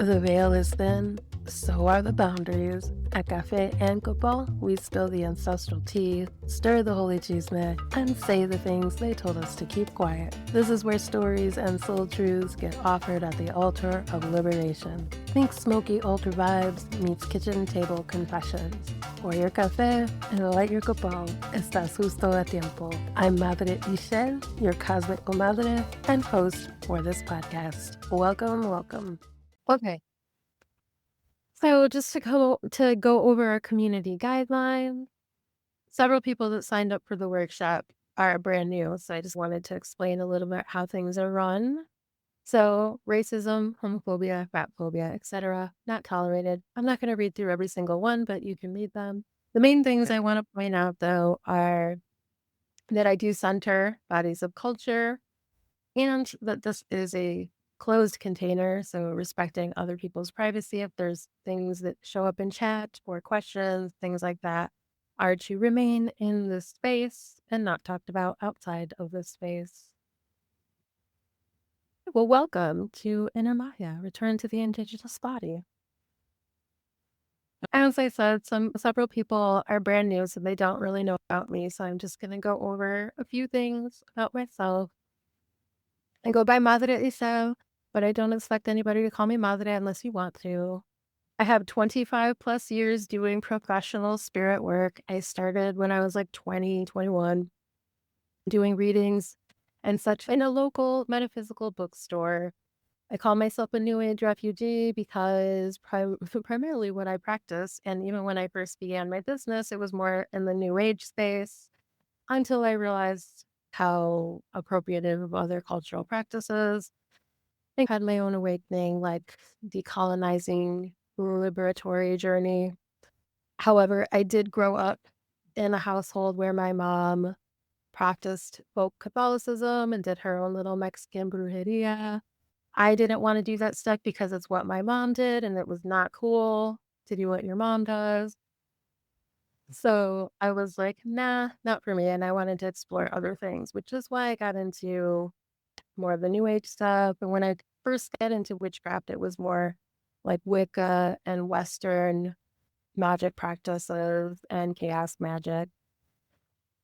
The veil is thin, so are the boundaries. At Cafe and Copal, we spill the ancestral tea, stir the holy chisme, and say the things they told us to keep quiet. This is where stories and soul truths get offered at the altar of liberation. Think smoky altar vibes meets kitchen table confessions. Pour your café and light your copal. Estás justo a tiempo. I'm Madre Ishel, your cosmic comadre and host for this podcast. Welcome, welcome. Okay, so just to go over our community guidelines, several people that signed up for the workshop are brand new, so I just wanted to explain a little bit how things are run. So racism, homophobia, fat phobia, etc., not tolerated. I'm not going to read through every single one, but you can read them. The main things I want to point out, though, are that I do center bodies of culture and that this is a closed container, so respecting other people's privacy. If there's things that show up in chat or questions, things like that, are to remain in this space and not talked about outside of this space. Well, welcome to Inner Magia, Return to the Indigenous Body. As I said, several people are brand new, so they don't really know about me. So I'm just gonna go over a few things about myself. I go by Madre Isel, but I don't expect anybody to call me Madre unless you want to. I have 25 plus years doing professional spirit work. I started when I was like 20, 21, doing readings and such in a local metaphysical bookstore. I call myself a New Age refugee because primarily what I practice, and even when I first began my business, it was more in the New Age space until I realized how appropriative of other cultural practices. I had my own awakening, like decolonizing liberatory journey. However, I did grow up in a household where my mom practiced folk Catholicism and did her own little Mexican brujeria. I didn't want to do that stuff because it's what my mom did and it was not cool to do what your mom does. So I was like, nah, not for me. And I wanted to explore other things, which is why I got into more of the new age stuff. And when I first got into witchcraft, it was more like Wicca and Western magic practices and chaos magic.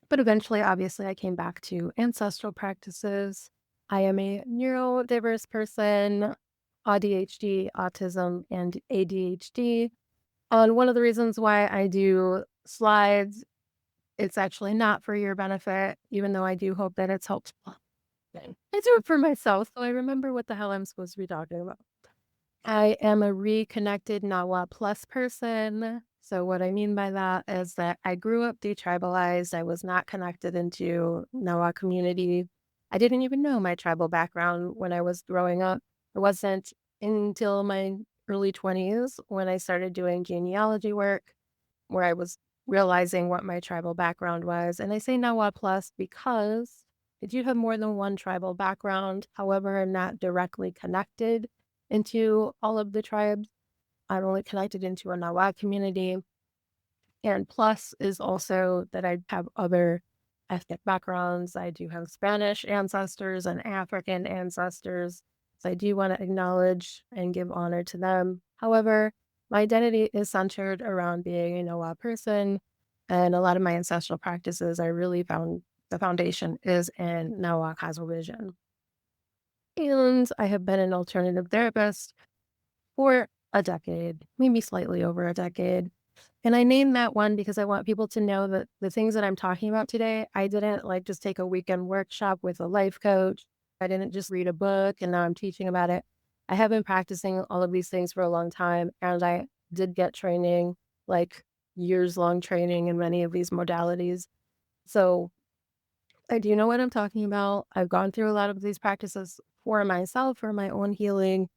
But eventually, obviously, I came back to ancestral practices. I am a neurodiverse person, ADHD, autism, and ADHD. And one of the reasons why I do slides, it's actually not for your benefit, even though I do hope that it's helpful. I do it for myself, so I remember what the hell I'm supposed to be talking about. I am a reconnected Nahua plus person. So what I mean by that is that I grew up detribalized. I was not connected into Nahua community. I didn't even know my tribal background when I was growing up. It wasn't until my early 20s when I started doing genealogy work where I was realizing what my tribal background was. And I say Nahua plus because I do have more than one tribal background. However, I'm not directly connected into all of the tribes. I'm only connected into a Nahua community. And plus is also that I have other ethnic backgrounds. I do have Spanish ancestors and African ancestors. So I do want to acknowledge and give honor to them. However, my identity is centered around being a Nahua person. And a lot of my ancestral practices, I really found the foundation is in Nahua cosmovision. And I have been an alternative therapist for a decade, maybe slightly over a decade. And I named that one because I want people to know that the things that I'm talking about today, I didn't like just take a weekend workshop with a life coach. I didn't just read a book and now I'm teaching about it. I have been practicing all of these things for a long time. And I did get training, like years long training in many of these modalities. So I do know what I'm talking about. I've gone through a lot of these practices for myself, for my own healing,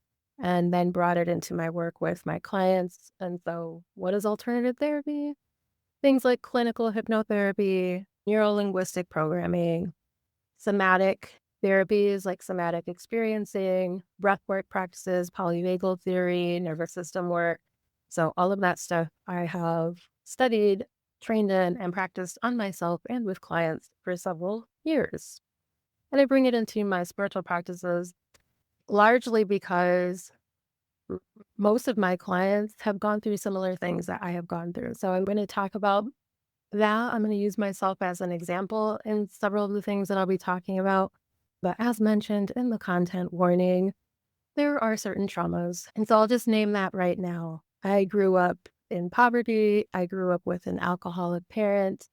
and then brought it into my work with my clients. And so, what is alternative therapy? Things like clinical hypnotherapy, neuro linguistic programming, somatic therapies like somatic experiencing, breathwork practices, polyvagal theory, nervous system work. So, all of that stuff I have studied, trained in, and practiced on myself and with clients for several years. And I bring it into my spiritual practices largely because most of my clients have gone through similar things that I have gone through. So I'm going to talk about that. I'm going to use myself as an example in several of the things that I'll be talking about. But as mentioned in the content warning, there are certain traumas. And so I'll just name that right now. I grew up in poverty. I grew up with an alcoholic parent.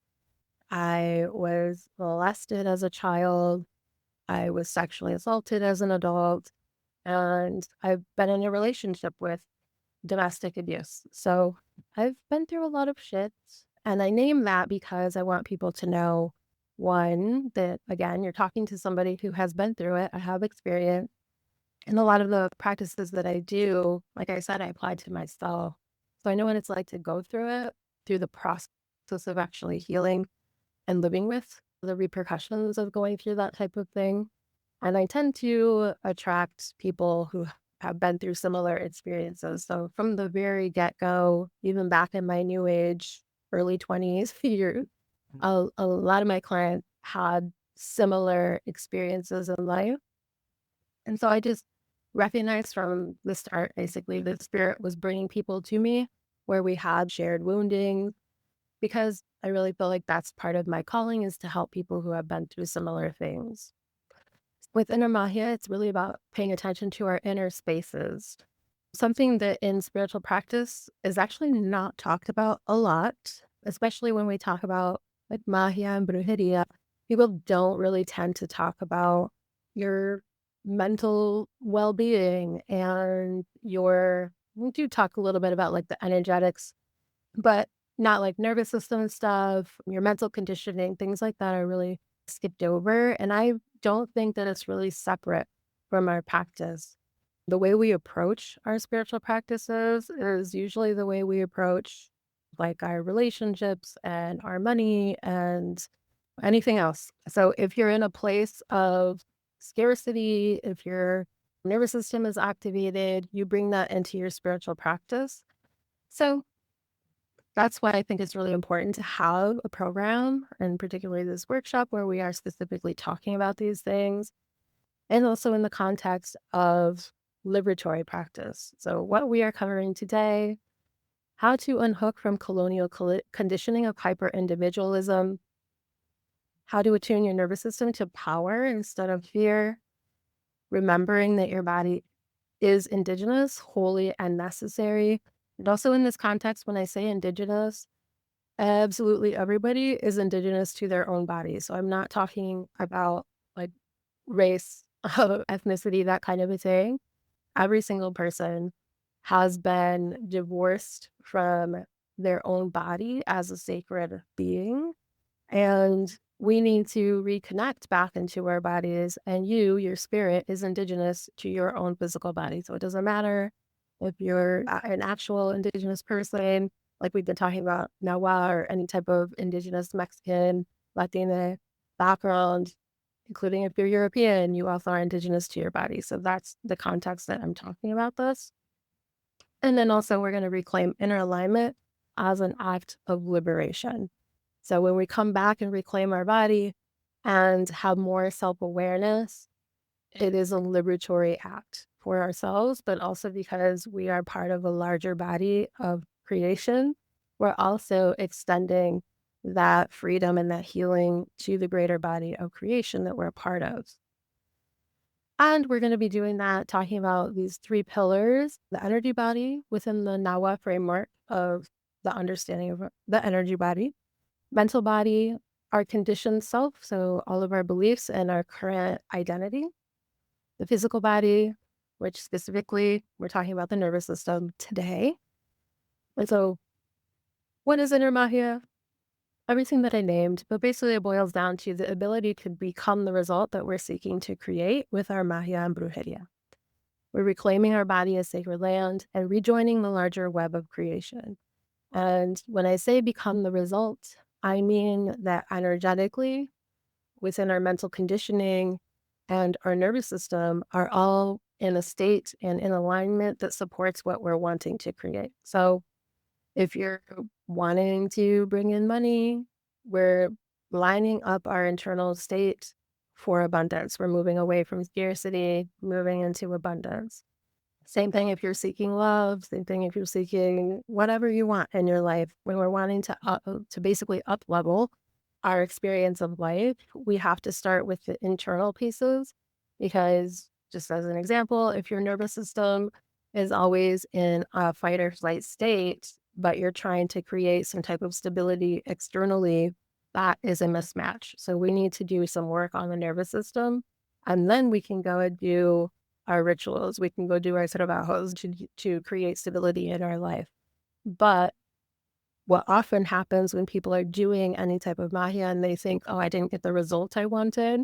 I was molested as a child. I was sexually assaulted as an adult. And I've been in a relationship with domestic abuse. So I've been through a lot of shit. And I name that because I want people to know one, that again, you're talking to somebody who has been through it. I have experience. And a lot of the practices that I do, like I said, I apply to myself. So I know what it's like to go through it, through the process of actually healing and living with the repercussions of going through that type of thing. And I tend to attract people who have been through similar experiences. So from the very get-go, even back in my new age, early 20s years, a lot of my clients had similar experiences in life. And so I just recognized from the start, basically, the spirit was bringing people to me where we had shared wounding, because I really feel like that's part of my calling, is to help people who have been through similar things. With inner Magia, it's really about paying attention to our inner spaces. Something that in spiritual practice is actually not talked about a lot, especially when we talk about like Magia and Brujeria. People don't really tend to talk about your mental well being and we do talk a little bit about like the energetics, but not like nervous system stuff, your mental conditioning, things like that are really skipped over. And I don't think that it's really separate from our practice. The way we approach our spiritual practices is usually the way we approach like our relationships and our money and anything else. So if you're in a place of scarcity, if your nervous system is activated, you bring that into your spiritual practice. So that's why I think it's really important to have a program, and particularly this workshop where we are specifically talking about these things, and also in the context of liberatory practice. So, what we are covering today: how to unhook from colonial conditioning of hyper-individualism, how to attune your nervous system to power instead of fear, remembering that your body is indigenous, holy, and necessary. And also, in this context, when I say indigenous, absolutely everybody is indigenous to their own body. So I'm not talking about like race, ethnicity, that kind of a thing. Every single person has been divorced from their own body as a sacred being. And we need to reconnect back into our bodies. And your spirit, is indigenous to your own physical body. So it doesn't matter if you're an actual indigenous person, like we've been talking about, Nahua, or any type of indigenous Mexican, Latina background, including if you're European, you also are indigenous to your body. So that's the context that I'm talking about this. And then also, we're going to reclaim inner alignment as an act of liberation. So when we come back and reclaim our body and have more self-awareness, it is a liberatory act for ourselves, but also because we are part of a larger body of creation, we're also extending that freedom and that healing to the greater body of creation that we're a part of. And we're going to be doing that, talking about these three pillars: the energy body within the Nahua framework of the understanding of the energy body, mental body, our conditioned self, so all of our beliefs and our current identity, the physical body, which specifically we're talking about the nervous system today. And so, what is inner Magia? Everything that I named, but basically it boils down to the ability to become the result that we're seeking to create with our Magia and Brujeria. We're reclaiming our body as sacred land and rejoining the larger web of creation. And when I say become the result, I mean that energetically, within our mental conditioning and our nervous system, are all in a state and in alignment that supports what we're wanting to create. So if you're wanting to bring in money, we're lining up our internal state for abundance. We're moving away from scarcity, moving into abundance. Same thing if you're seeking love, same thing if you're seeking whatever you want in your life. When we're wanting to basically up level our experience of life, we have to start with the internal pieces because just as an example, if your nervous system is always in a fight or flight state, but you're trying to create some type of stability externally, that is a mismatch. So we need to do some work on the nervous system and then we can go and do our rituals. We can go do our trabajos to create stability in our life. But what often happens when people are doing any type of magia and they think, oh, I didn't get the result I wanted,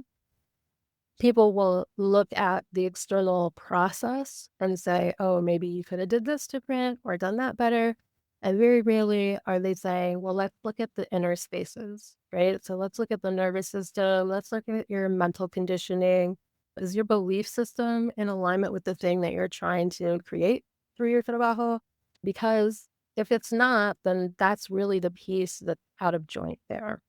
people will look at the external process and say, oh, maybe you could have did this different or done that better. And very rarely are they saying, well, let's look at the inner spaces, right? So let's look at the nervous system. Let's look at your mental conditioning. Is your belief system in alignment with the thing that you're trying to create through your trabajo? Because if it's not, then that's really the piece that's out of joint there.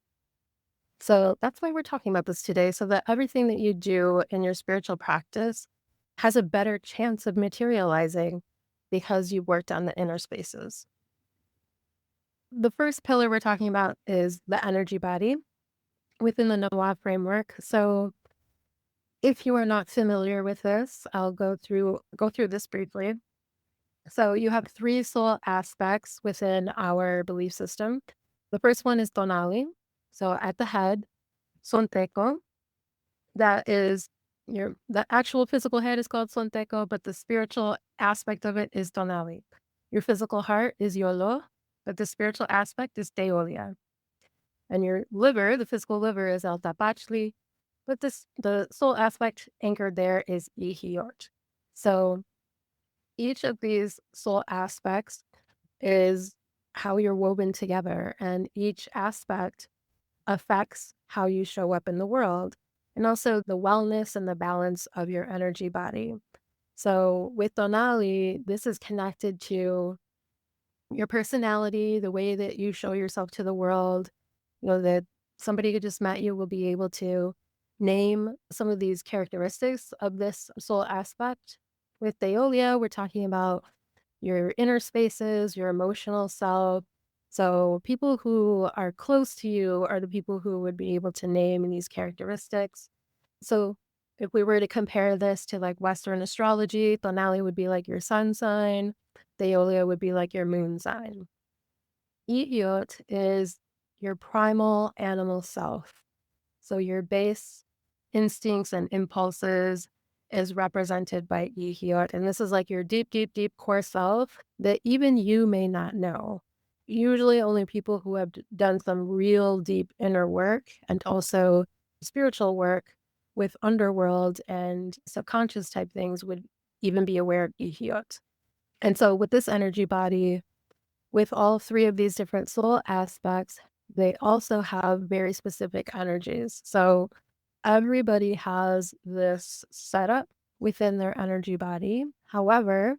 So that's why we're talking about this today, so that everything that you do in your spiritual practice has a better chance of materializing because you worked on the inner spaces. The first pillar we're talking about is the energy body within the Nahua framework. So if you are not familiar with this, I'll go through this briefly. So you have three soul aspects within our belief system. The first one is tonalli. So at the head, sonteco. That is the actual physical head is called sonteco, but the spiritual aspect of it is tonalli. Your physical heart is yolo, but the spiritual aspect is teyolia. And your liver, the physical liver, is el tapachli, but the soul aspect anchored there is ihiyotl. So each of these soul aspects is how you're woven together, and each aspect affects how you show up in the world and also the wellness and the balance of your energy body. So with tonali, this is connected to your personality, the way that you show yourself to the world. You know, that somebody who just met you will be able to name some of these characteristics of this soul aspect. With teyolia, we're talking about your inner spaces, your emotional self. So people who are close to you are the people who would be able to name these characteristics. So if we were to compare this to like Western astrology, Tonali would be like your sun sign, Theolia would be like your moon sign. Ihiyot is your primal animal self. So your base instincts and impulses is represented by ihiyot. And this is like your deep, deep, deep core self that even you may not know. Usually only people who have done some real deep inner work and also spiritual work with underworld and subconscious type things would even be aware of ihiyot. And so with this energy body, with all three of these different soul aspects, they also have very specific energies. So everybody has this setup within their energy body. However,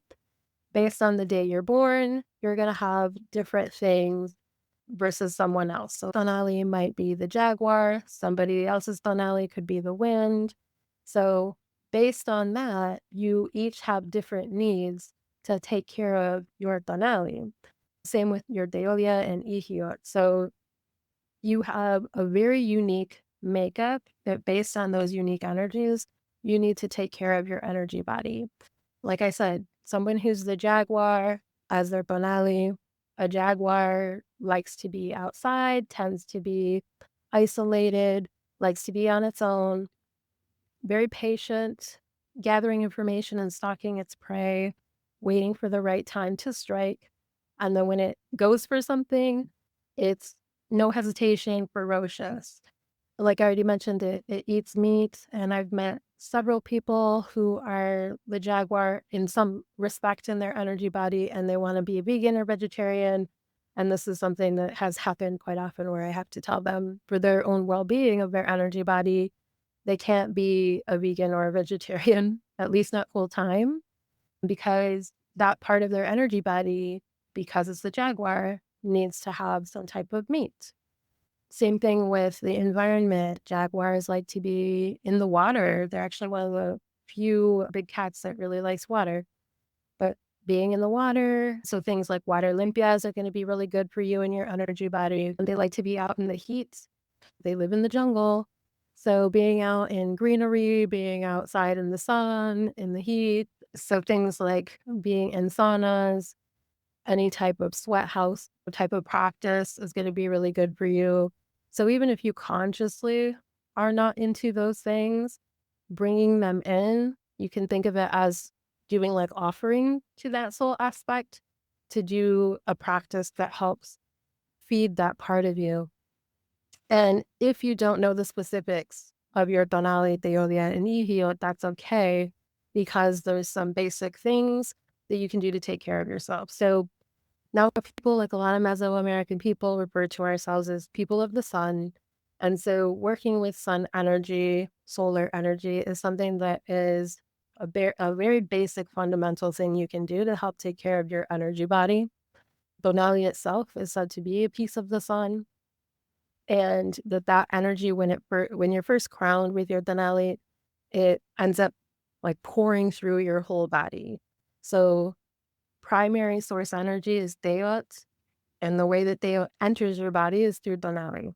based on the day you're born, you're going to have different things versus someone else. So tonali might be the jaguar, somebody else's tonali could be the wind. So based on that, you each have different needs to take care of your tonali. Same with your Deolia and Ihiyot. So you have a very unique makeup that based on those unique energies, you need to take care of your energy body. Like I said, someone who's the jaguar as their bonali, a jaguar likes to be outside, tends to be isolated, likes to be on its own, very patient, gathering information and stalking its prey, waiting for the right time to strike. And then when it goes for something, it's no hesitation, ferocious. Like I already mentioned, it eats meat, and I've met several people who are the jaguar in some respect in their energy body, and they want to be a vegan or vegetarian. And this is something that has happened quite often where I have to tell them for their own well-being of their energy body, they can't be a vegan or a vegetarian, at least not full time, because that part of their energy body, because it's the jaguar, needs to have some type of meat. Same thing with the environment. Jaguars like to be in the water. They're actually one of the few big cats that really likes water. but being in the water, so things like water limpias are going to be really good for you and your energy body. And they like to be out in the heat. They live in the jungle. So being out in greenery, being outside in the sun, in the heat. So things like being in saunas, any type of sweat house type of practice is going to be really good for you. So even if you consciously are not into those things, bringing them in, you can think of it as doing like offering to that soul aspect to do a practice that helps feed that part of you. And if you don't know the specifics of your tonalli, teyolia, and ihiyotl, that's okay because there's some basic things that you can do to take care of yourself. So now people, like a lot of Mesoamerican people, refer to ourselves as people of the sun. And so working with sun energy, solar energy is something that is a very basic fundamental thing you can do to help take care of your energy body. Tonalli itself is said to be a piece of the sun, and that energy when you're first crowned with your tonalli, it ends up like pouring through your whole body. So primary source energy is teyots, and the way that teyot enters your body is through tonalli.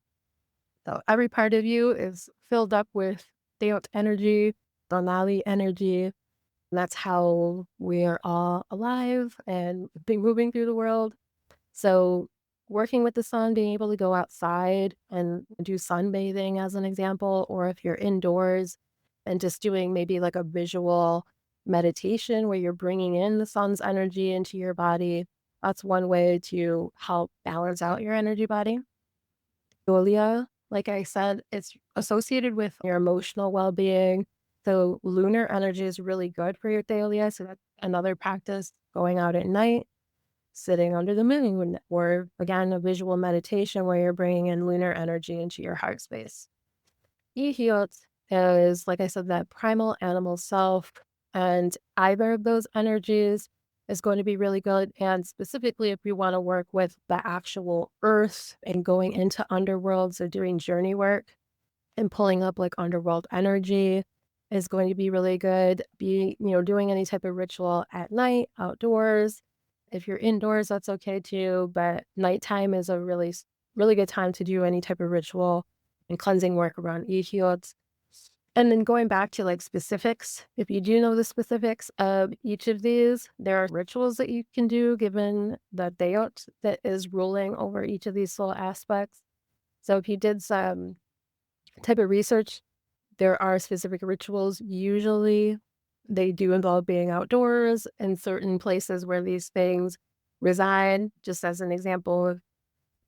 So every part of you is filled up with teyot energy, tonalli energy, and that's how we are all alive and be moving through the world. So working with the sun, being able to go outside and do sunbathing as an example, or if you're indoors and just doing maybe like a visual meditation where you're bringing in the sun's energy into your body, that's one way to help balance out your energy body. Teyolia, like I said, it's associated with your emotional well-being. So lunar energy is really good for your teyolia. So that's another practice, going out at night, sitting under the moon, or again, a visual meditation where you're bringing in lunar energy into your heart space. Ihiyotl is, like I said, that primal animal self, and either of those energies is going to be really good. And specifically, if you want to work with the actual earth and going into underworld, so doing journey work and pulling up like underworld energy is going to be really good. Doing any type of ritual at night, outdoors. If you're indoors, that's okay too. But nighttime is a really good time to do any type of ritual and cleansing work around ihiyotl. And then going back to like specifics, if you do know the specifics of each of these, there are rituals that you can do given the teyot that is ruling over each of these soul aspects. So if you did some type of research, there are specific rituals. Usually, they do involve being outdoors in certain places where these things reside. Just as an example,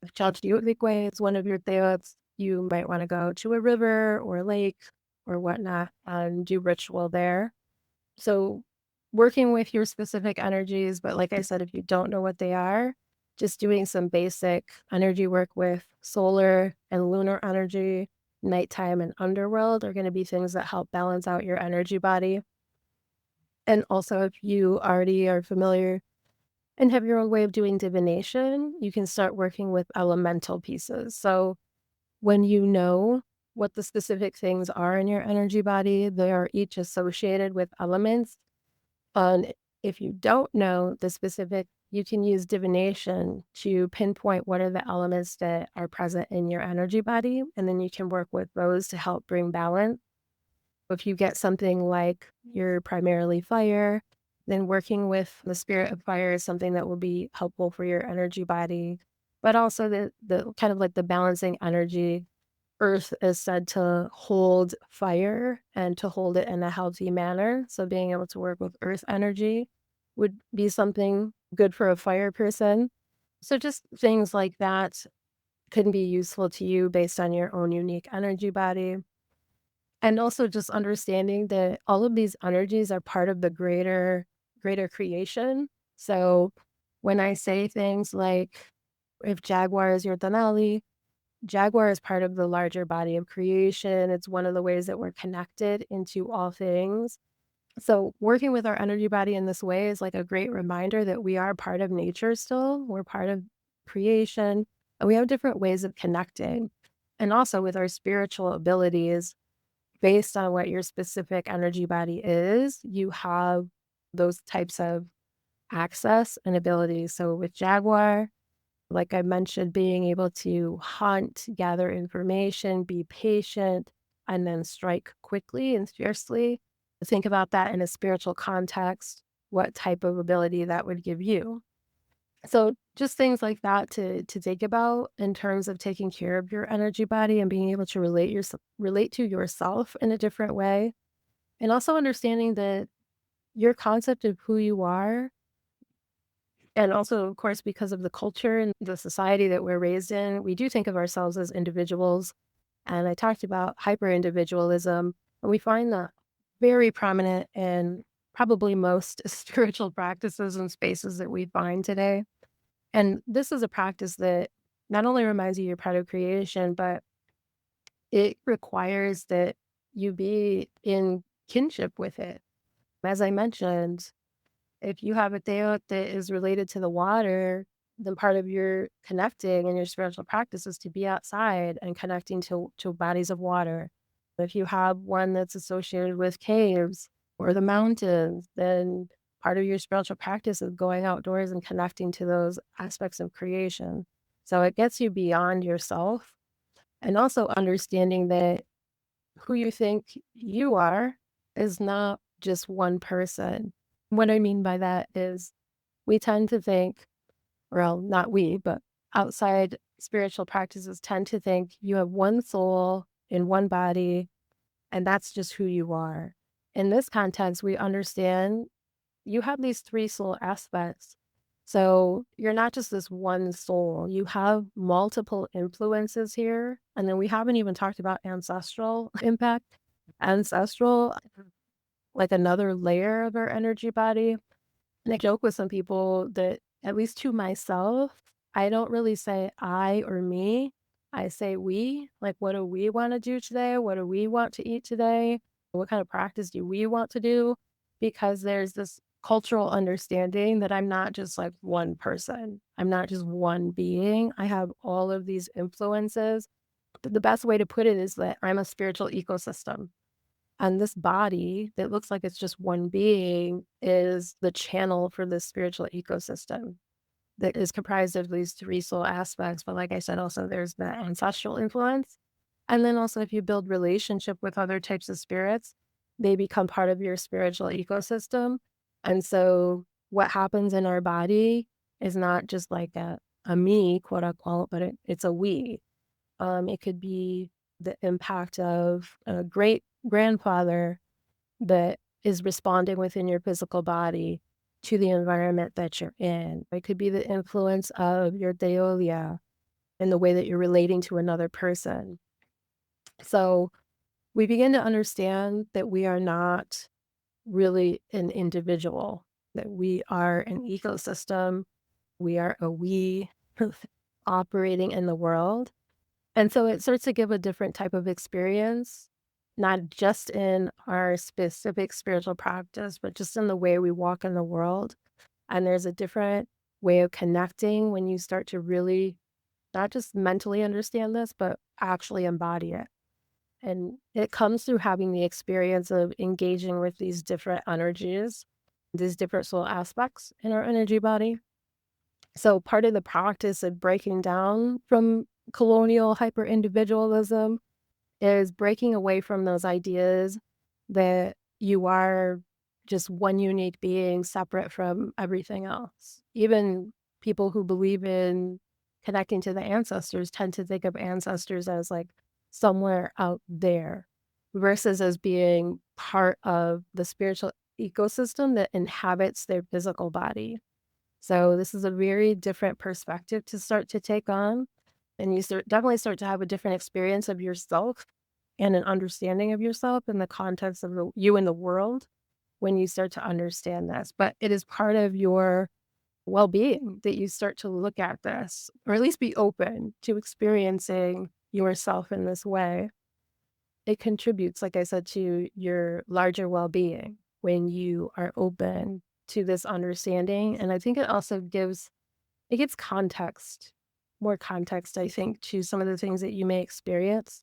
if Xochikalli is one of your teyots, you might want to go to a river or a lake or whatnot and do ritual there. So, working with your specific energies, but like I said, if you don't know what they are, just doing some basic energy work with solar and lunar energy, nighttime and underworld are going to be things that help balance out your energy body. And also, if you already are familiar and have your own way of doing divination, you can start working with elemental pieces. So, when you know what the specific things are in your energy body, they are each associated with elements. And if you don't know the specific, you can use divination to pinpoint what are the elements that are present in your energy body, and then you can work with those to help bring balance. If you get something like you're primarily fire, then working with the spirit of fire is something that will be helpful for your energy body. But also the kind of like the balancing energy. Earth is said to hold fire and to hold it in a healthy manner. So being able to work with earth energy would be something good for a fire person. So just things like that can be useful to you based on your own unique energy body. And also just understanding that all of these energies are part of the greater creation. So when I say things like if Jaguar is your Denali, Jaguar is part of the larger body of creation. It's one of the ways that we're connected into all things. So working with our energy body in this way is like a great reminder that we are part of nature still. We're part of creation, and we have different ways of connecting. And also with our spiritual abilities, based on what your specific energy body is, you have those types of access and abilities. So with jaguar, like I mentioned, being able to hunt, gather information, be patient, and then strike quickly and fiercely. Think about that in a spiritual context, what type of ability that would give you. So just things like that to think about in terms of taking care of your energy body and being able to relate to yourself in a different way. And also understanding that your concept of who you are, and also, of course, because of the culture and the society that we're raised in, we do think of ourselves as individuals. And I talked about hyper-individualism, and we find that very prominent in probably most spiritual practices and spaces that we find today. And this is a practice that not only reminds you you're part of creation, but it requires that you be in kinship with it. As I mentioned, if you have a teyote that is related to the water, then part of your connecting and your spiritual practice is to be outside and connecting to bodies of water. If you have one that's associated with caves or the mountains, then part of your spiritual practice is going outdoors and connecting to those aspects of creation. So it gets you beyond yourself and also understanding that who you think you are is not just one person. What I mean by that is we tend to think, well, not we, but outside spiritual practices tend to think you have one soul in one body, and that's just who you are. In this context, we understand you have these three soul aspects. So you're not just this one soul, you have multiple influences here. And then we haven't even talked about ancestral impact. Ancestral, like another layer of our energy body. And I joke with some people that, at least to myself, I don't really say I or me. I say we. Like, what do we want to do today? What do we want to eat today? What kind of practice do we want to do? Because there's this cultural understanding that I'm not just like one person, I'm not just one being. I have all of these influences. The best way to put it is that I'm a spiritual ecosystem. And this body that looks like it's just one being is the channel for this spiritual ecosystem that is comprised of these three soul aspects. But like I said, also there's the ancestral influence. And then also if you build relationship with other types of spirits, they become part of your spiritual ecosystem. And so what happens in our body is not just like a me, quote unquote, but it's a we. It could be the impact of a great grandfather that is responding within your physical body to the environment that you're in. It could be the influence of your teyolia in the way that you're relating to another person. So we begin to understand that we are not really an individual, that we are an ecosystem, we are a we operating in the world. And so it starts to give a different type of experience, not just in our specific spiritual practice, but just in the way we walk in the world. And there's a different way of connecting when you start to really not just mentally understand this, but actually embody it. And it comes through having the experience of engaging with these different energies, these different soul aspects in our energy body. So part of the practice of breaking down from colonial hyper-individualism is breaking away from those ideas that you are just one unique being separate from everything else. Even people who believe in connecting to the ancestors tend to think of ancestors as like somewhere out there versus as being part of the spiritual ecosystem that inhabits their physical body. So this is a very different perspective to start to take on, and you definitely start to have a different experience of yourself and an understanding of yourself in the context of you in the world when you start to understand this. But it is part of your well-being that you start to look at this, or at least be open to experiencing yourself in this way. It contributes, like I said, to your larger well-being when you are open to this understanding. And I think it also gives context, more context, I think, to some of the things that you may experience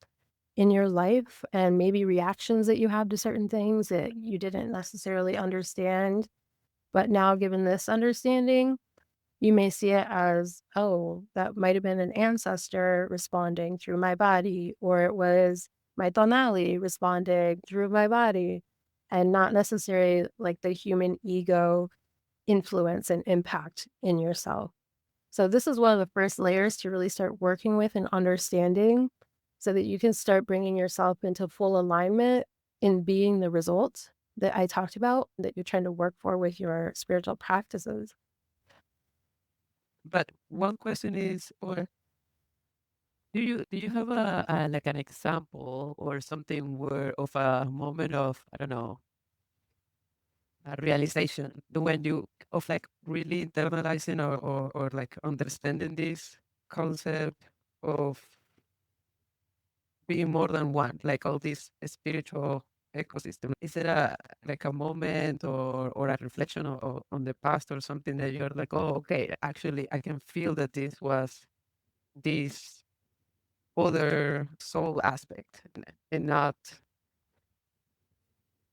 in your life and maybe reactions that you have to certain things that you didn't necessarily understand But now, given this understanding, you may see it as, oh, that might have been an ancestor responding through my body, or it was my tonalli responding through my body, and not necessarily like the human ego influence and impact in yourself. So, this is one of the first layers to really start working with and understanding so that you can start bringing yourself into full alignment in being the results that I talked about that you're trying to work for with your spiritual practices. But one question is, or do you have a like an example or something where of a moment of, I don't know, a realization when you of like really internalizing or like understanding this concept of being more than one, like all this spiritual ecosystem? Is it a like a moment or a reflection on the past or something that you're like, oh, okay, actually I can feel that this was this other soul aspect and not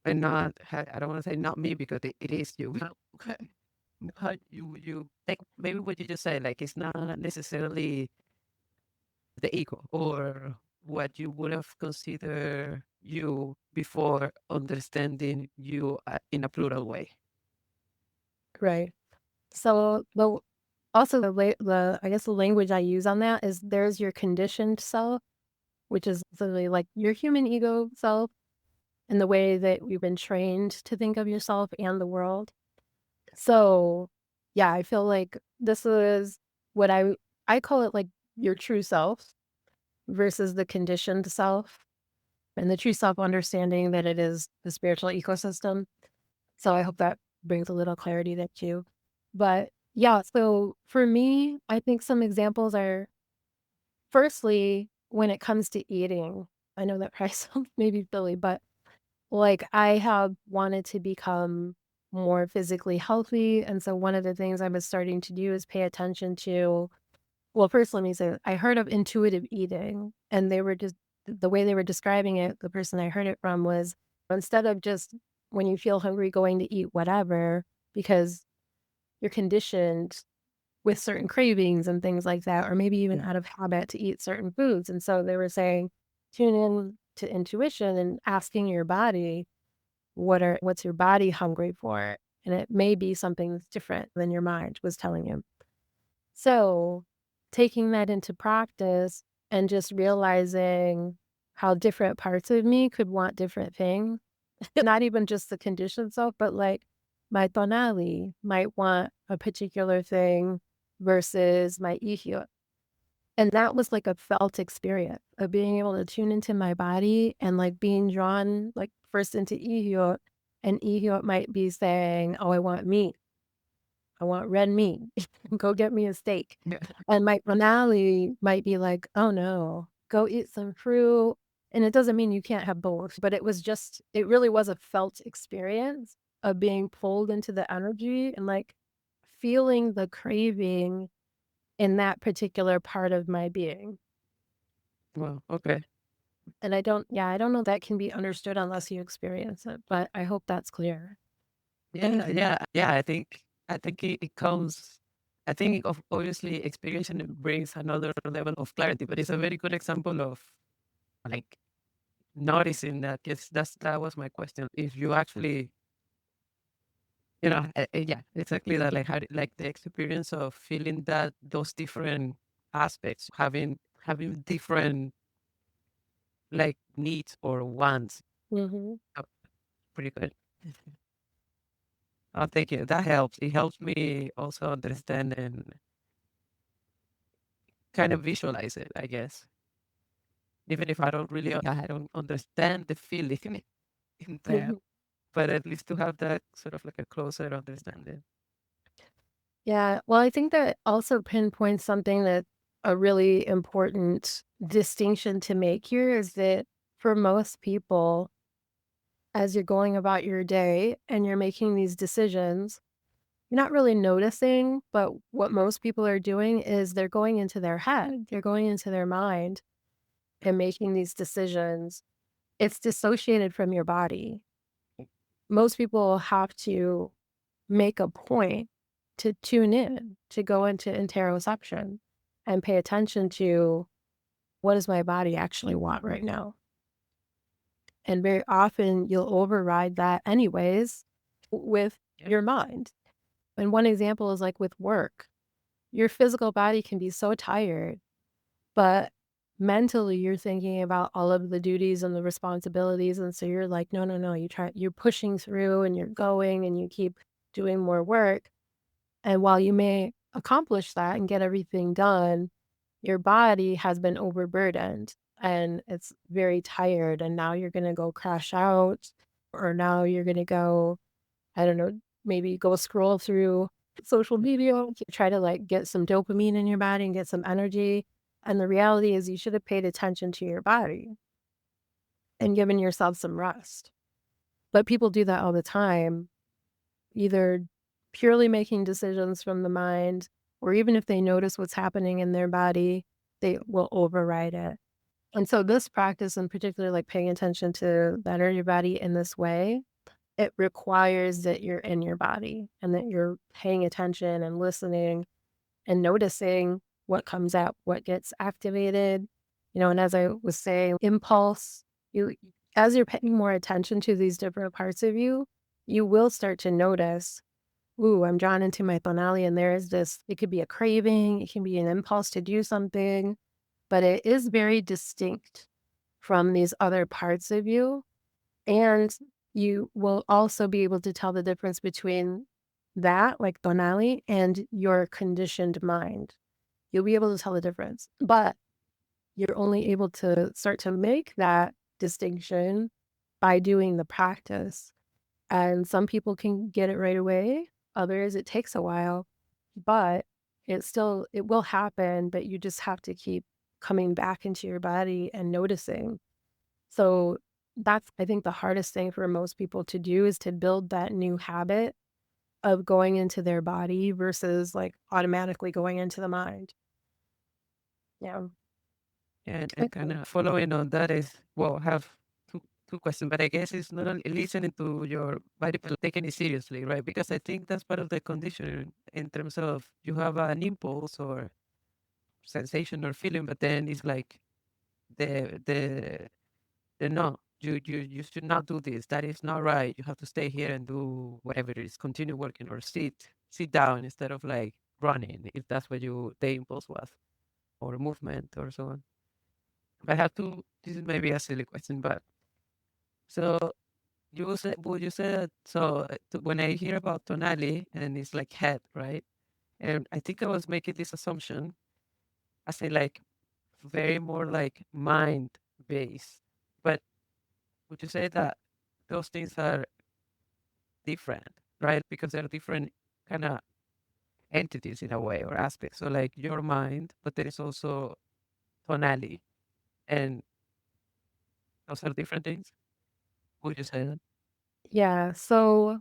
I don't want to say not me because it is you. Okay. How you like maybe what you just said, like it's not necessarily the ego or what you would have considered you before understanding you in a plural way. Right. So the also the I guess the language I use on that is there's your conditioned self, which is literally like your human ego self and the way that you've been trained to think of yourself and the world. So yeah, I feel like this is what I call it like your true self versus the conditioned self and the true self understanding that it is the spiritual ecosystem. So I hope that brings a little clarity there too. But yeah, so for me, I think some examples are firstly, when it comes to eating, I know that probably sounds maybe silly, but like I have wanted to become more physically healthy. And so one of the things I was starting to do is pay attention to, well, first, let me say, I heard of intuitive eating, and they were just the way they were describing it, the person I heard it from was instead of just when you feel hungry going to eat whatever, because you're conditioned with certain cravings and things like that, or maybe even out of habit to eat certain foods. And so they were saying, tune in to intuition and asking your body, what's your body hungry for? And it may be something that's different than your mind was telling you. So, taking that into practice and just realizing how different parts of me could want different things, not even just the conditioned self, but like my tonalli might want a particular thing versus my ihiyotl. And that was like a felt experience of being able to tune into my body and like being drawn like first into ihiyotl, and ihiyotl might be saying, "Oh, I want meat. I want red meat. Go get me a steak." Yeah. And my finale might be like, "Oh, no. Go eat some fruit." And it doesn't mean you can't have both, but it really was a felt experience of being pulled into the energy and, like, feeling the craving in that particular part of my being. Well, okay. And I don't know that can be understood unless you experience it, but I hope that's clear. Yeah, yeah, yeah. I think it comes. I think of obviously experience brings another level of clarity, but it's a very good example of like noticing that. Yes, that was my question. If you actually, yeah, exactly that. Like like the experience of feeling that those different aspects, having different like needs or wants. Mhm. uh, Pretty good. Oh, thank you. That helps. It helps me also understand and kind of visualize it, I guess. Even if I don't really, I don't understand the feeling in there, Mhm. but at least to have that sort of like a closer understanding. Yeah, well, I think that also pinpoints something that a really important distinction to make here is that for most people, as you're going about your day and you're making these decisions, you're not really noticing, but what most people are doing is they're going into their head, they're going into their mind and making these decisions. It's dissociated from your body. Most people have to make a point to tune in, to go into interoception and pay attention to what does my body actually want right now? And very often you'll override that anyways with Yeah. your mind. And one example is like with work. Your physical body can be so tired, but mentally you're thinking about all of the duties and the responsibilities. And so you're like, no, no, no, you're pushing through and you're going and you keep doing more work. And while you may accomplish that and get everything done, your body has been overburdened and it's very tired. And now you're going to go crash out, or now you're going to go, I don't know, maybe go scroll through social media to try to like get some dopamine in your body and get some energy. And the reality is, you should have paid attention to your body and given yourself some rest. But people do that all the time, either purely making decisions from the mind, or even if they notice what's happening in their body, they will override it. And so, this practice in particular, like paying attention to the energy body in this way, it requires that you're in your body and that you're paying attention and listening and noticing what comes out, what gets activated. And as I was saying, impulse, you as you're paying more attention to these different parts of you, you will start to notice, ooh, I'm drawn into my tonalli, and there is this, it could be a craving, it can be an impulse to do something, but it is very distinct from these other parts of you. And you will also be able to tell the difference between that, like tonali, and your conditioned mind. You'll be able to tell the difference, but you're only able to start to make that distinction by doing the practice. And some people can get it right away, others it takes a while, but it will happen, but you just have to keep coming back into your body and noticing. So that's, I think, the hardest thing for most people to do is to build that new habit of going into their body versus like automatically going into the mind. Yeah. And kind Okay. of following on that is, well, I have two questions, but I guess it's not only listening to your body, but taking it seriously, right? Because I think that's part of the conditioning in terms of you have an impulse or sensation or feeling, but then it's like the the no, you should not do this. That is not right. You have to stay here and do whatever it is, continue working or sit down instead of like running, if that's what the impulse was, or movement or so on. But I have to, this is maybe a silly question, but so would you say that, so when I hear about tonali and it's like head, right? And I think I was making this assumption, I say like very more like mind based. But would you say that those things are different, right? Because they're different kind of entities in a way or aspects. So like your mind, but there is also tonality, and those are different things. Would you say that? Yeah. So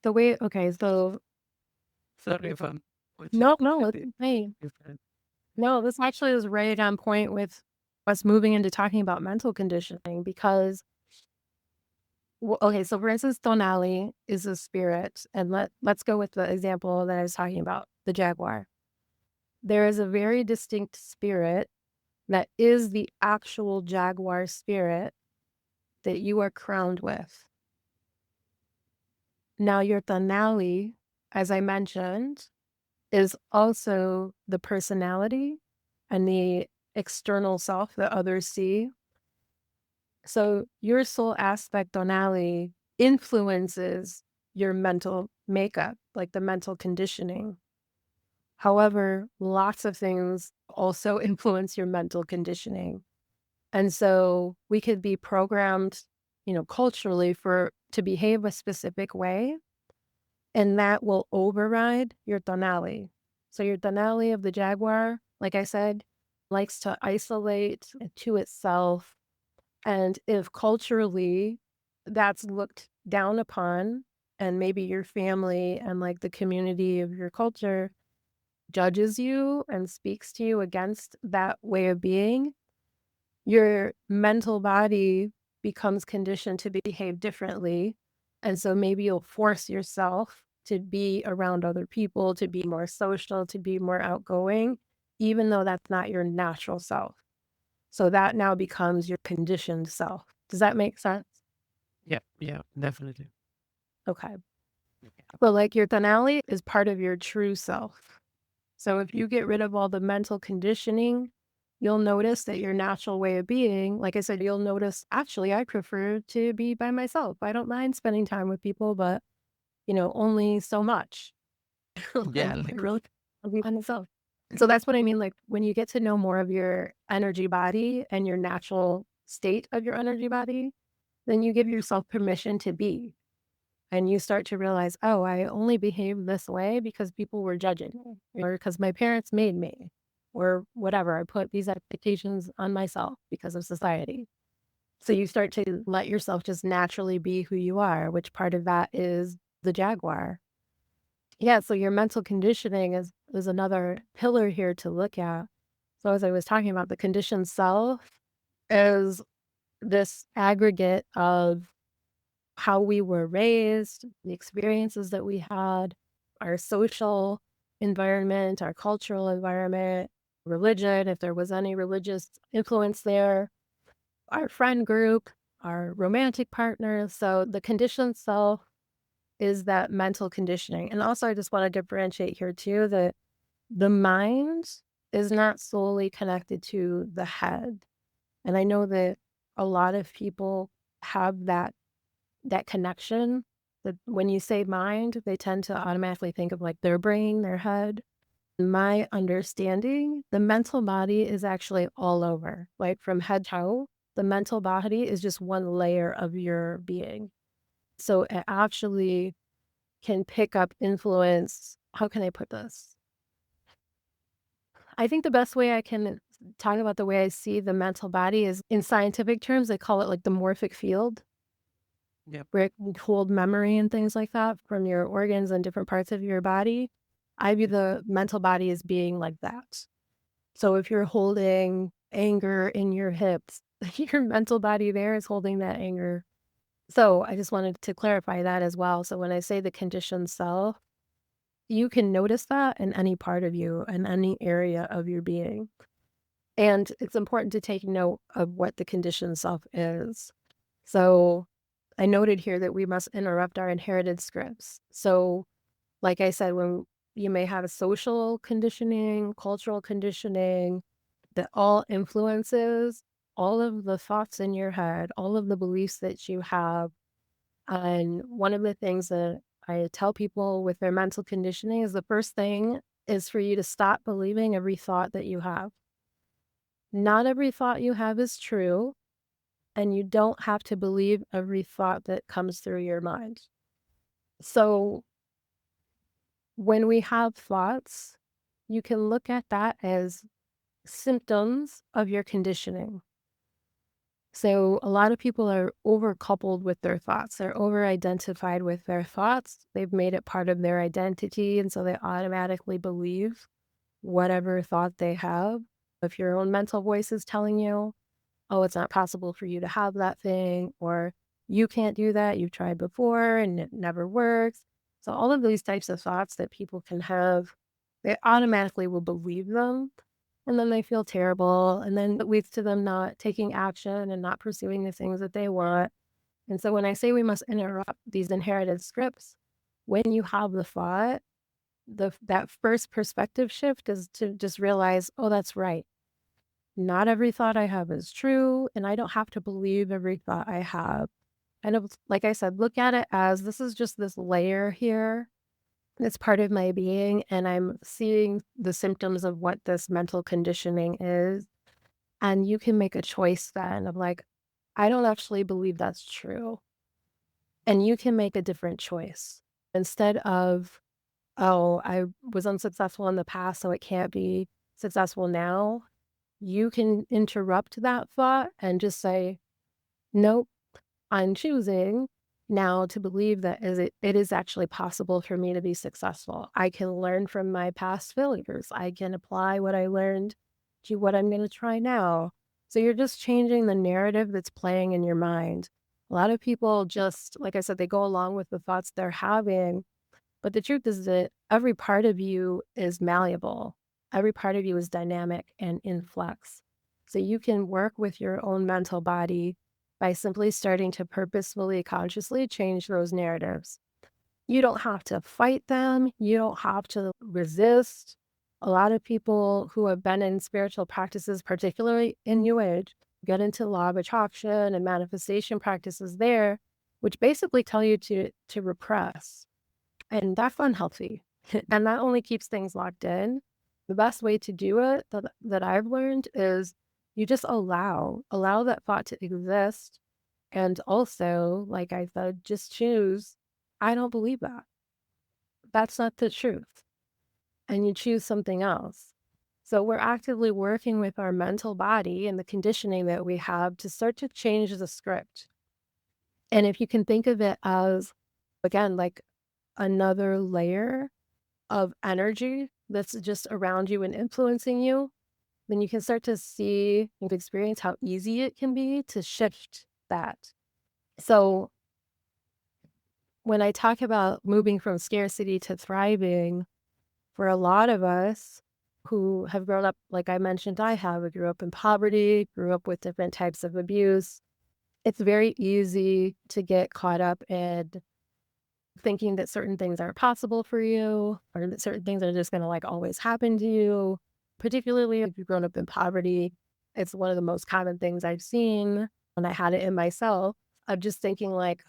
the way, okay, so Sorry if I'm putting no, no, it's it insane. different. No, this actually is right on point with us moving into talking about mental conditioning because, okay, so for instance, tonali is a spirit, and let's go with the example that I was talking about, the jaguar. There is a very distinct spirit that is the actual jaguar spirit that you are crowned with. Now, your tonali, as I mentioned, is also the personality and the external self that others see. So your soul aspect tonali influences your mental makeup, like the mental conditioning. However, lots of things also influence your mental conditioning. And so we could be programmed, culturally to behave a specific way, and that will override your tonali. So your tonali of the jaguar, like I said, likes to isolate to itself. And if culturally that's looked down upon, and maybe your family and like the community of your culture judges you and speaks to you against that way of being, your mental body becomes conditioned to behave differently. And so maybe you'll force yourself to be around other people, to be more social, to be more outgoing, even though that's not your natural self. So that now becomes your conditioned self. Does that make sense? Yeah, yeah, definitely. Okay. But like your tonalli is part of your true self. So if you get rid of all the mental conditioning, you'll notice that your natural way of being, like I said, you'll notice actually I prefer to be by myself. I don't mind spending time with people, but only so much. Yeah, I like really wanna be by myself. So that's what I mean. Like when you get to know more of your energy body and your natural state of your energy body, then you give yourself permission to be. And you start to realize, oh, I only behave this way because people were judging me, or because my parents made me, or whatever. I put these expectations on myself because of society. So you start to let yourself just naturally be who you are, which part of that is the jaguar. Yeah, so your mental conditioning is another pillar here to look at. So as I was talking about, the conditioned self is this aggregate of how we were raised, the experiences that we had, our social environment, our cultural environment, religion, if there was any religious influence there, our friend group, our romantic partners. So the conditioned self is that mental conditioning. And also, I just want to differentiate here too that the mind is not solely connected to the head. And I know that a lot of people have that connection, that when you say mind, they tend to automatically think of like their brain, their head. My understanding, the mental body is actually all over, like from head to toe. The mental body is just one layer of your being. So it actually can pick up influence. How can I put this? I think the best way I can talk about the way I see the mental body is in scientific terms, they call it like the morphic field, yep. where it can hold memory and things like that from your organs and different parts of your body. I view the mental body as being like that. So if you're holding anger in your hips, your mental body there is holding that anger. So I just wanted to clarify that as well. So when I say the conditioned self, you can notice that in any part of you, in any area of your being. And it's important to take note of what the conditioned self is. So I noted here that we must interrupt our inherited scripts. So, like I said, when you may have a social conditioning, cultural conditioning, that all influences all of the thoughts in your head, all of the beliefs that you have. And one of the things that I tell people with their mental conditioning is the first thing is for you to stop believing every thought that you have. Not every thought you have is true, and you don't have to believe every thought that comes through your mind. So when we have thoughts, you can look at that as symptoms of your conditioning. So a lot of people are overcoupled with their thoughts. They're over-identified with their thoughts. They've made it part of their identity, and so they automatically believe whatever thought they have. If your own mental voice is telling you, oh, it's not possible for you to have that thing, or you can't do that, you've tried before and it never works. So all of these types of thoughts that people can have, they automatically will believe them. And then they feel terrible. And then it leads to them not taking action and not pursuing the things that they want. And so when I say we must interrupt these inherited scripts, when you have the thought, that first perspective shift is to just realize, oh, that's right. Not every thought I have is true, and I don't have to believe every thought I have. And it was, like I said, look at it as this is just this layer here. It's part of my being, and I'm seeing the symptoms of what this mental conditioning is. And you can make a choice then of like, I don't actually believe that's true. And you can make a different choice instead of, oh, I was unsuccessful in the past, so it can't be successful now. You can interrupt that thought and just say, nope, I'm choosing now to believe that it is actually possible for me to be successful. I can learn from my past failures. I can apply what I learned to what I'm going to try now. So you're just changing the narrative that's playing in your mind. A lot of people just, like I said, they go along with the thoughts they're having But the truth is that every part of you is malleable. Every part of you is dynamic and in flux. So you can work with your own mental body by simply starting to purposefully, consciously change those narratives. You don't have to fight them. You don't have to resist. A lot of people who have been in spiritual practices, particularly in New Age, get into law of attraction and manifestation practices there, which basically tell you to repress. And that's unhealthy. And that only keeps things locked in. The best way to do it that I've learned is you just allow that thought to exist. And also, like I said, just choose, I don't believe that. That's not the truth. And you choose something else. So we're actively working with our mental body and the conditioning that we have to start to change the script. And if you can think of it as, again, like another layer of energy that's just around you and influencing you, then you can start to see and experience how easy it can be to shift that. So when I talk about moving from scarcity to thriving, for a lot of us who have grown up, like I mentioned, I grew up in poverty, grew up with different types of abuse. It's very easy to get caught up in thinking that certain things aren't possible for you or that certain things are just going to like always happen to you. Particularly if you've grown up in poverty, it's one of the most common things I've seen, and I had it in myself, of just thinking like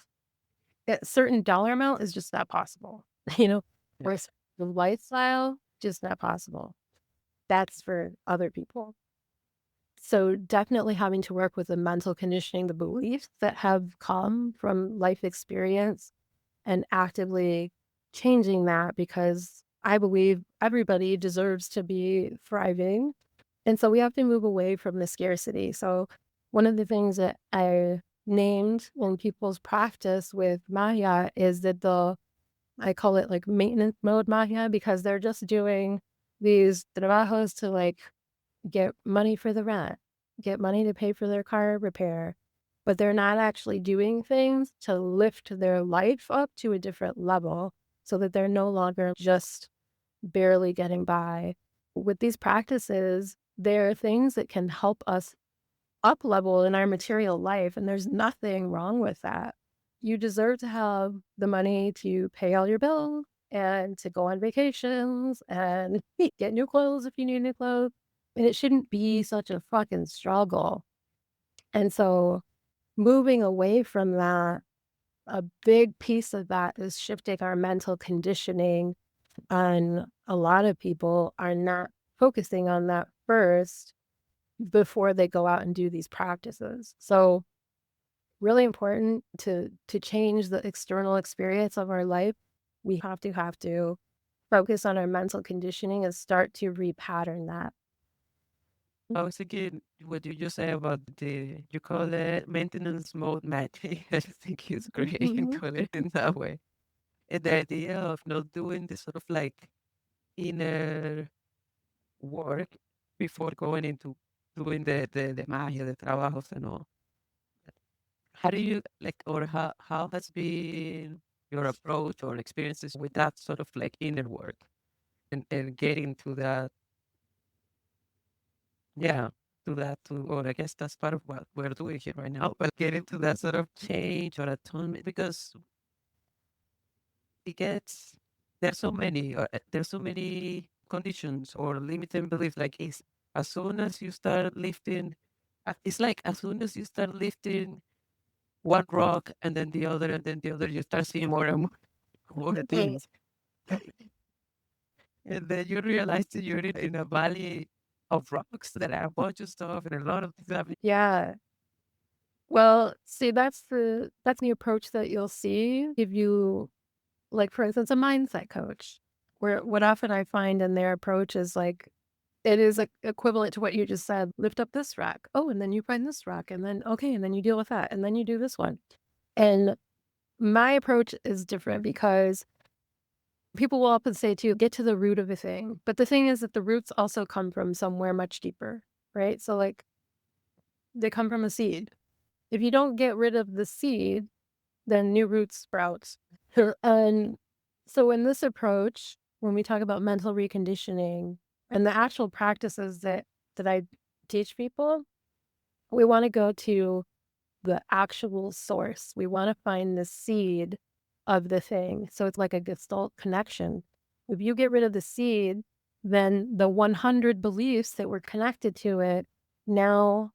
a certain dollar amount is just not possible, you know, Yeah. or a certain lifestyle, just not possible. That's for other people. So definitely having to work with the mental conditioning, the beliefs that have come from life experience and actively changing that, because I believe everybody deserves to be thriving. And so we have to move away from the scarcity. So one of the things that I named in people's practice with Magia is that I call it like maintenance mode Magia, because they're just doing these trabajos to like get money for the rent, get money to pay for their car repair, but they're not actually doing things to lift their life up to a different level so that they're no longer just barely getting by. With these practices, there are things that can help us up level in our material life, and there's nothing wrong with that. You deserve to have the money to pay all your bills and to go on vacations and get new clothes if you need new clothes. And it shouldn't be such a fucking struggle. And so moving away from that, a big piece of that is shifting our mental conditioning. And a lot of people are not focusing on that first before they go out and do these practices. So really important to change the external experience of our life. We have to focus on our mental conditioning and start to repattern that. I was thinking what you just said about you call it maintenance mode magic. I just think it's great you Mhm. call it in that way. And the idea of not doing this sort of like inner work before going into doing the magia, the trabajos and all. How do you like, or how has been your approach or experiences with that sort of like inner work and getting to that, yeah, or I guess that's part of what we're doing here right now, but getting to that sort of change or atonement because it gets, there's so many conditions or limiting beliefs. Like it's as soon as you start lifting, it's like as soon as you start lifting one rock and then the other and then the other, you start seeing more and more, more things. And then you realize that you're in a valley of rocks that are a bunch of stuff and a lot of things happening. Yeah. Well, see, that's the approach that you'll see if you, like, for instance, a mindset coach, where what often I find in their approach is like it is like equivalent to what you just said. Lift up this rock. Oh, and then you find this rock, and then okay, and then you deal with that, and then you do this one. And my approach is different because people will often say to get to the root of a thing. But the thing is that the roots also come from somewhere much deeper, right? So like they come from a seed. If you don't get rid of the seed, then new roots sprout. And So in this approach, when we talk about mental reconditioning and the actual practices that I teach people, we want to go to the actual source. We want to find the seed of the thing. So it's like a gestalt connection. If you get rid of the seed, then the 100 beliefs that were connected to it now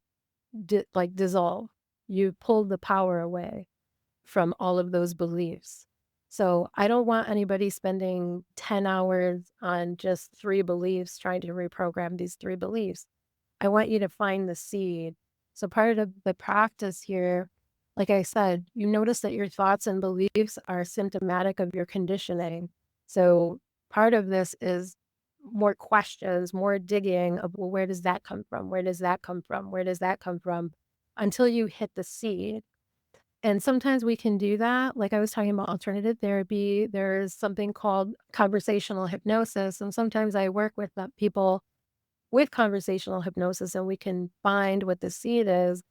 dissolve. You pulled the power away from all of those beliefs. So I don't want anybody spending 10 hours on just 3 beliefs trying to reprogram these 3 beliefs. I want you to find the seed. So part of the practice here, like I said, you notice that your thoughts and beliefs are symptomatic of your conditioning. So part of this is more questions, more digging of, well, where does that come from? Where does that come from? Where does that come from? Until you hit the seed. And sometimes we can do that. Like I was talking about alternative therapy, there's something called conversational hypnosis. And sometimes I work with people with conversational hypnosis and we can find what the seed is.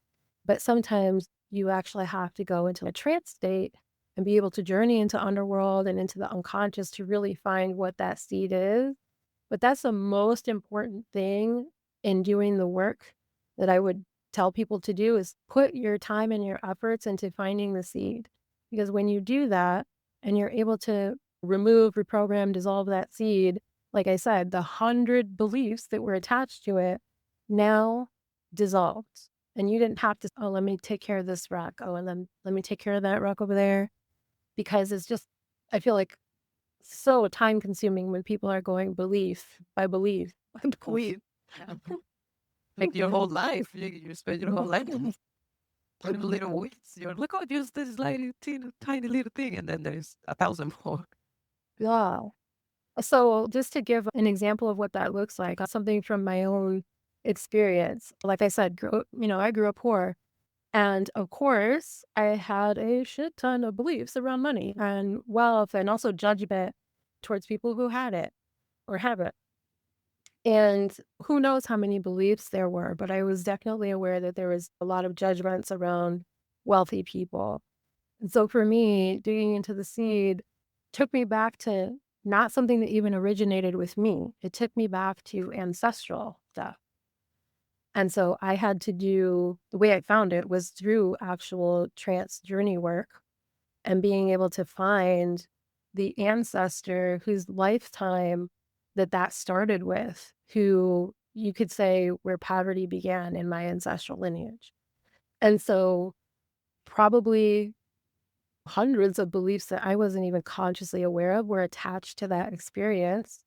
But sometimes you actually have to go into a trance state and be able to journey into underworld and into the unconscious to really find what that seed is. But that's the most important thing in doing the work that I would tell people to do is put your time and your efforts into finding the seed. Because when you do that and you're able to remove, reprogram, dissolve that seed, like I said, the 100 beliefs that were attached to it now dissolved. And you didn't have to, oh, let me take care of this rock. Oh, and then let me take care of that rock over there. Because it's just, I feel like so time consuming when people are going belief by belief by belief. Yeah. Like your whole life, you spend your whole life on little weeds. You're like, oh, just this like tiny little thing, and then there's 1,000 more. Yeah. So just to give an example of what that looks like, something from my own experience. Like I said, I grew up poor. And of course, I had a shit ton of beliefs around money and wealth and also judgment towards people who had it or have it. And who knows how many beliefs there were, but I was definitely aware that there was a lot of judgments around wealthy people. And so for me, digging into the seed took me back to not something that even originated with me. It took me back to ancestral stuff. And so I had to do the way I found it was through actual trance journey work and being able to find the ancestor whose lifetime that started with, who you could say where poverty began in my ancestral lineage. And so probably hundreds of beliefs that I wasn't even consciously aware of were attached to that experience,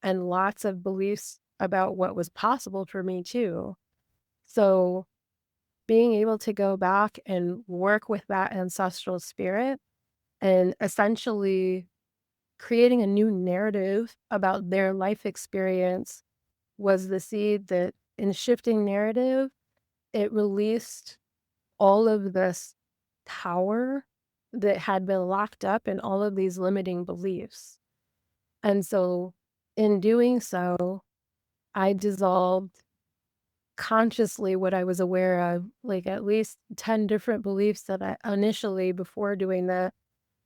and lots of beliefs about what was possible for me too. So being able to go back and work with that ancestral spirit and essentially creating a new narrative about their life experience was the seed that, in shifting narrative, it released all of this power that had been locked up in all of these limiting beliefs. And so, in doing so, I dissolved consciously what I was aware of, like at least 10 different beliefs that I initially, before doing that,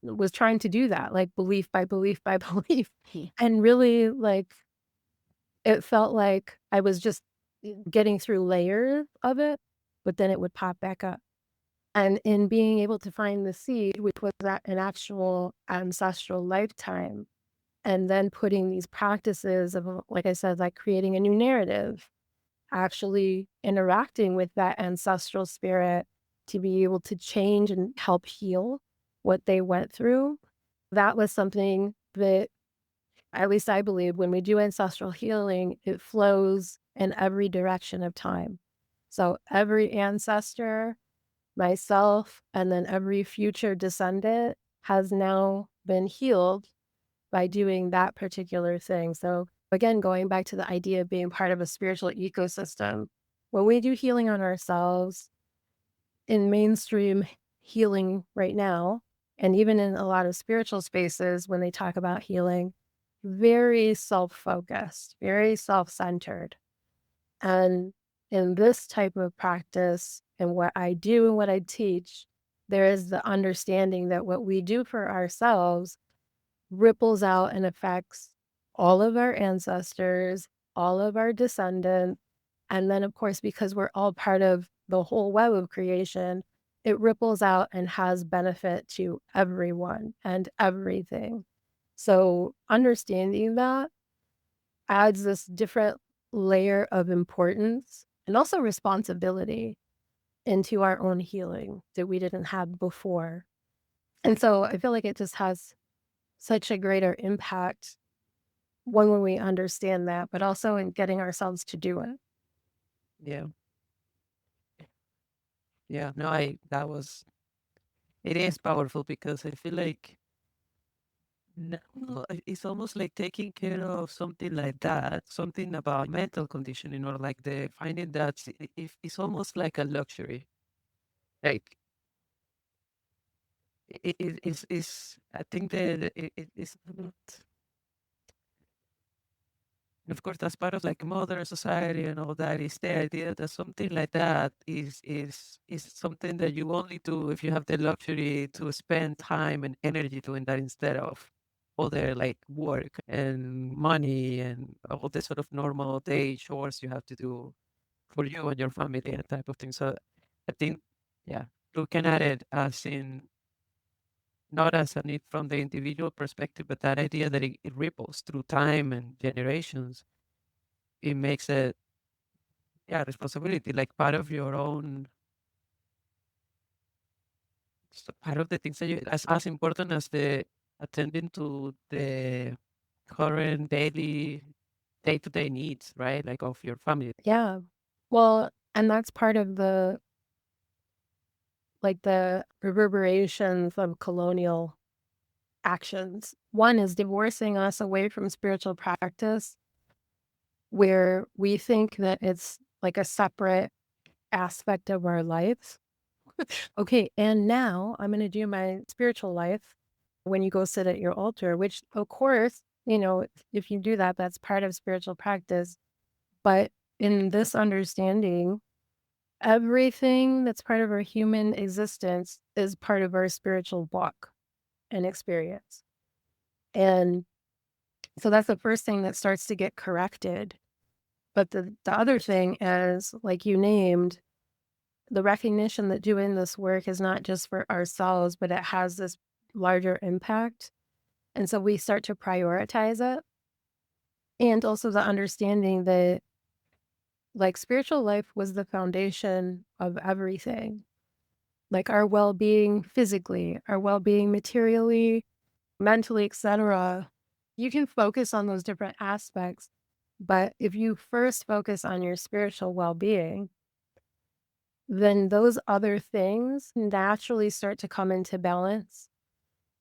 was trying to do that, like belief by belief by belief. And really, like, it felt like I was just getting through layers of it, but then it would pop back up. And in being able to find the seed, which was an actual ancestral lifetime, and then putting these practices of, like I said, like creating a new narrative, actually interacting with that ancestral spirit to be able to change and help heal what they went through. That was something that, at least I believe, when we do ancestral healing, it flows in every direction of time. So every ancestor, myself, and then every future descendant has now been healed by doing that particular thing. So again, going back to the idea of being part of a spiritual ecosystem, when we do healing on ourselves in mainstream healing right now, and even in a lot of spiritual spaces, when they talk about healing, very self-focused, very self-centered. And in this type of practice and what I do and what I teach, there is the understanding that what we do for ourselves ripples out and affects all of our ancestors, all of our descendants. And then, of course, because we're all part of the whole web of creation, it ripples out and has benefit to everyone and everything. So, understanding that adds this different layer of importance and also responsibility into our own healing that we didn't have before. And so I feel like it just has such a greater impact when we understand that, but also in getting ourselves to do it. Yeah. Yeah. No, that was, it is powerful because I feel like no, it's almost like taking care of something like that, something about mental conditioning or like the finding that if it's almost like a luxury. Like it's I think that it's not, of course, that's part of like modern society and all that. Is the idea that something like that is something that you only do if you have the luxury to spend time and energy doing that instead of other like work and money and all the sort of normal day chores you have to do for you and your family and type of thing. So I think, yeah, looking at it as in not as a need from the individual perspective, but that idea that it ripples through time and generations, it makes it, yeah, responsibility, like part of your own, part of the things that you, as important as the attending to the current daily, day-to-day needs, right? Like of your family. Yeah. Well, and that's part of the reverberations of colonial actions. One is divorcing us away from spiritual practice, where we think that it's like a separate aspect of our lives. Okay, and now I'm going to do my spiritual life when you go sit at your altar, which, of course, if you do that, that's part of spiritual practice. But in this understanding, everything that's part of our human existence is part of our spiritual walk and experience. And so that's the first thing that starts to get corrected. But the other thing is, like you named, the recognition that doing this work is not just for ourselves, but it has this larger impact. And so we start to prioritize it. And also the understanding that like spiritual life was the foundation of everything, like our well-being physically, our well-being materially, mentally, etc. You can focus on those different aspects, but if you first focus on your spiritual well-being, then those other things naturally start to come into balance.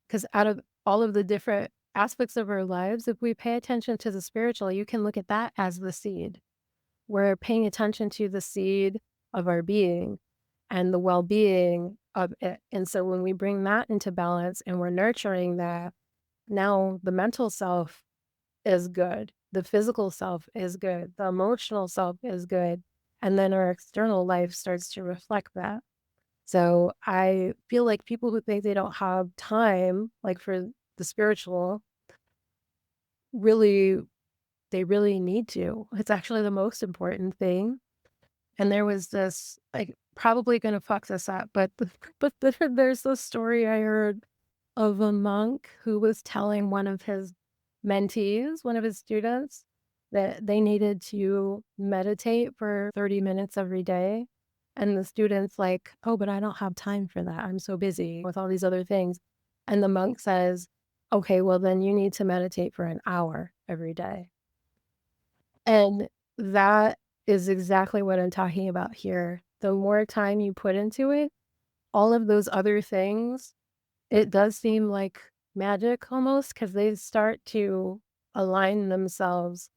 Because out of all of the different aspects of our lives, if we pay attention to the spiritual, you can look at that as the seed. We're paying attention to the seed of our being and the well being of it. And so when we bring that into balance and we're nurturing that, now the mental self is good, the physical self is good, the emotional self is good. And then our external life starts to reflect that. So I feel like people who think they don't have time, like for the spiritual, really, they really need to. It's actually the most important thing. And there was this, like, probably gonna fuck this up, but there's this story I heard of a monk who was telling one of his mentees, one of his students, that they needed to meditate for 30 minutes every day. And the student's like, "Oh, but I don't have time for that. I'm so busy with all these other things." And the monk says, "Okay, well, then you need to meditate for an hour every day." And that is exactly what I'm talking about here. The more time you put into it, all of those other things, it does seem like magic almost because they start to align themselves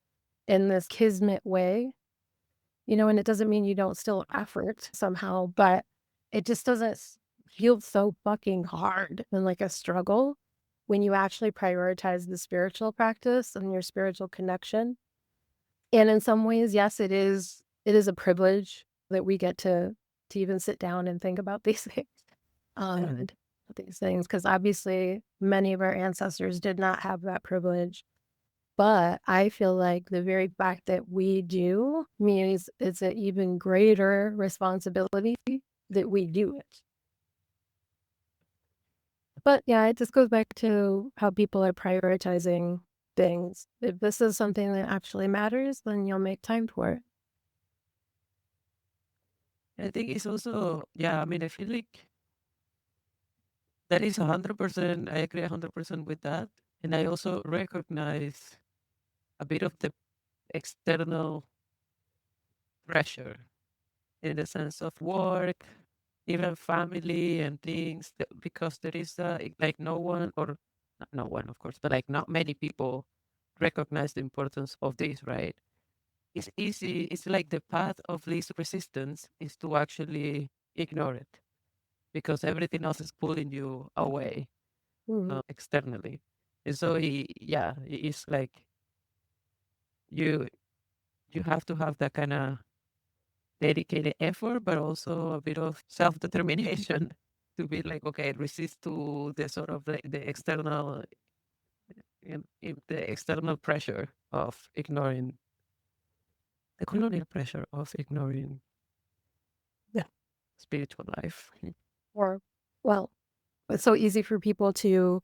in this kismet way, and it doesn't mean you don't still effort somehow, but it just doesn't feel so fucking hard and like a struggle when you actually prioritize the spiritual practice and your spiritual connection. And in some ways, yes, it is a privilege that we get to even sit down and think about these things. Um, Right. these things because obviously many of our ancestors did not have that privilege. But I feel like the very fact that we do means it's an even greater responsibility that we do it. But yeah, it just goes back to how people are prioritizing things. If this is something that actually matters, then you'll make time for it. I think it's also, yeah, I mean, I feel like that is 100%, I agree 100% with that. And I also recognize a bit of the external pressure in the sense of work, even family and things, because there is like no one, or not no one, of course, but like not many people recognize the importance of this, right? It's easy, it's like the path of least resistance is to actually ignore it because everything else is pulling you away Mhm. externally. And so, yeah, it's like you you have to have that kind of dedicated effort, but also a bit of self determination to be like, okay, resist to the sort of the external the external pressure of ignoring the colonial pressure of ignoring Yeah. spiritual life. Or, well, it's so easy for people to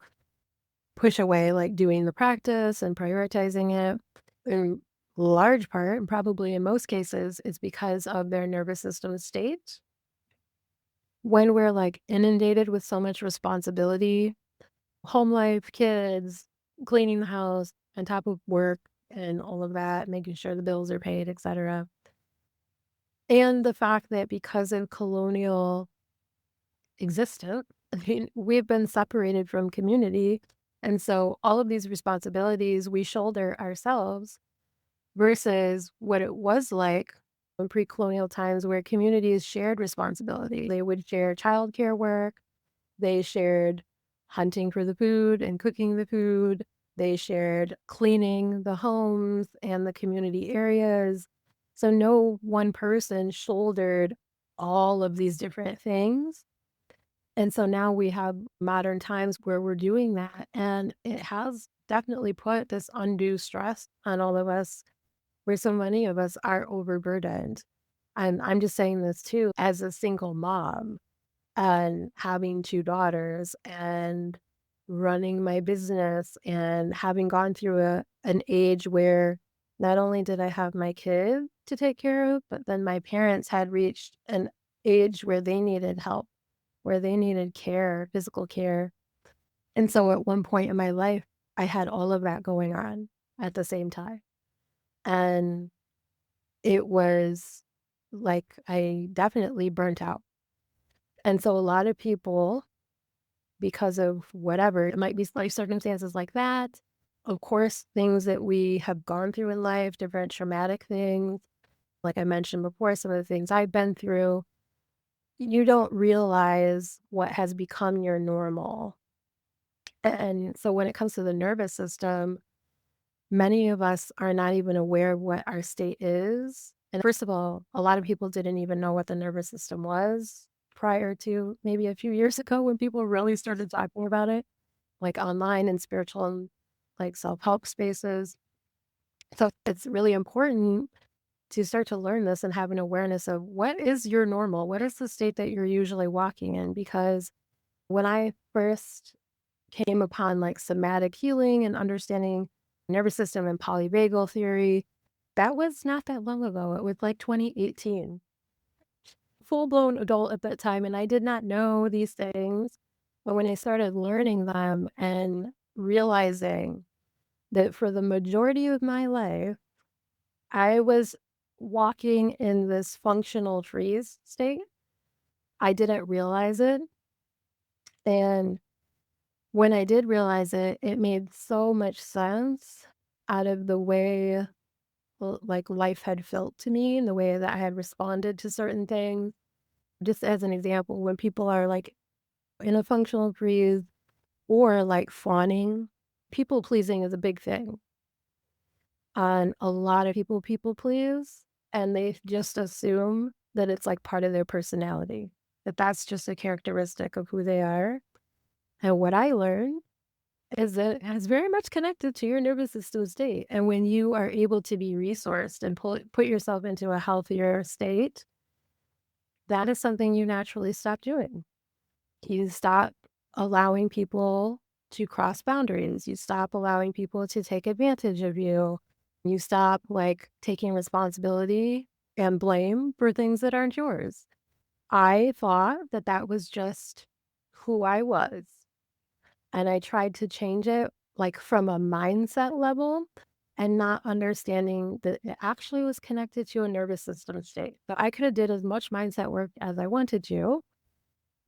push away, like doing the practice and prioritizing it. In large part, and probably in most cases, it's because of their nervous system state. When we're like inundated with so much responsibility, home life, kids, cleaning the house, on top of work and all of that, making sure the bills are paid, etc. And the fact that because of colonial existence, I mean, we've been separated from community. And so all of these responsibilities we shoulder ourselves versus what it was like in pre-colonial times where communities shared responsibility. They would share childcare work, they shared hunting for the food and cooking the food, they shared cleaning the homes and the community areas. So no one person shouldered all of these different things. And so now we have modern times where we're doing that, and it has definitely put this undue stress on all of us where so many of us are overburdened. And I'm just saying this too as a single mom and having 2 daughters and running my business and having gone through an age where not only did I have my kid to take care of, but then my parents had reached an age where they needed help, where they needed care, physical care. And so at one point in my life, I had all of that going on at the same time. And it was like I definitely burnt out. And so a lot of people, because of whatever, it might be life circumstances like that. Of course, things that we have gone through in life, different traumatic things. Like I mentioned before, some of the things I've been through, you don't realize what has become your normal. And so when it comes to the nervous system, many of us are not even aware of what our state is. And first of all, a lot of people didn't even know what the nervous system was prior to maybe a few years ago when people really started talking about it, like online and spiritual and like self-help spaces. So it's really important to start to learn this and have an awareness of what is your normal? What is the state that you're usually walking in? Because when I first came upon like somatic healing and understanding nervous system and polyvagal theory, that was not that long ago. It was like 2018. Full blown adult at that time, and I did not know these things. But when I started learning them and realizing that for the majority of my life, I was walking in this functional freeze state. I didn't realize it. And when I did realize it, it made so much sense out of the way like life had felt to me and the way that I had responded to certain things. Just as an example, when people are like in a functional freeze or like fawning, people pleasing is a big thing. And a lot of people please, and they just assume that it's like part of their personality, that that's just a characteristic of who they are. And what I learned is that it has very much connected to your nervous system state. And when you are able to be resourced and put yourself into a healthier state, that is something you naturally stop doing. You stop allowing people to cross boundaries. You stop allowing people to take advantage of you. You stop like taking responsibility and blame for things that aren't yours. I thought that that was just who I was. And I tried to change it like from a mindset level and not understanding that it actually was connected to a nervous system state. So I could have did as much mindset work as I wanted to,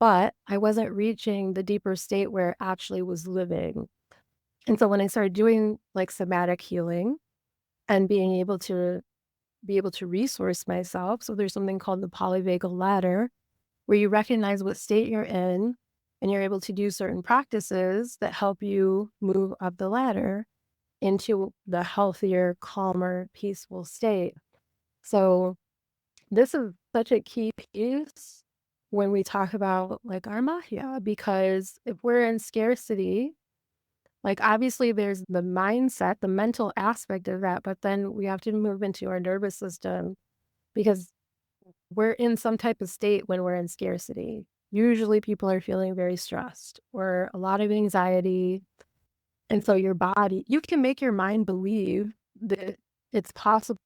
but I wasn't reaching the deeper state where it actually was living. And so when I started doing like somatic healing and being able to resource myself, so there's something called the polyvagal ladder where you recognize what state you're in and you're able to do certain practices that help you move up the ladder into the healthier, calmer, peaceful state. So this is such a key piece when we talk about like our Magia, because if we're in scarcity, like obviously there's the mindset, the mental aspect of that, but then we have to move into our nervous system because we're in some type of state when we're in scarcity. Usually people are feeling very stressed or a lot of anxiety. And so your body, you can make your mind believe that it's possible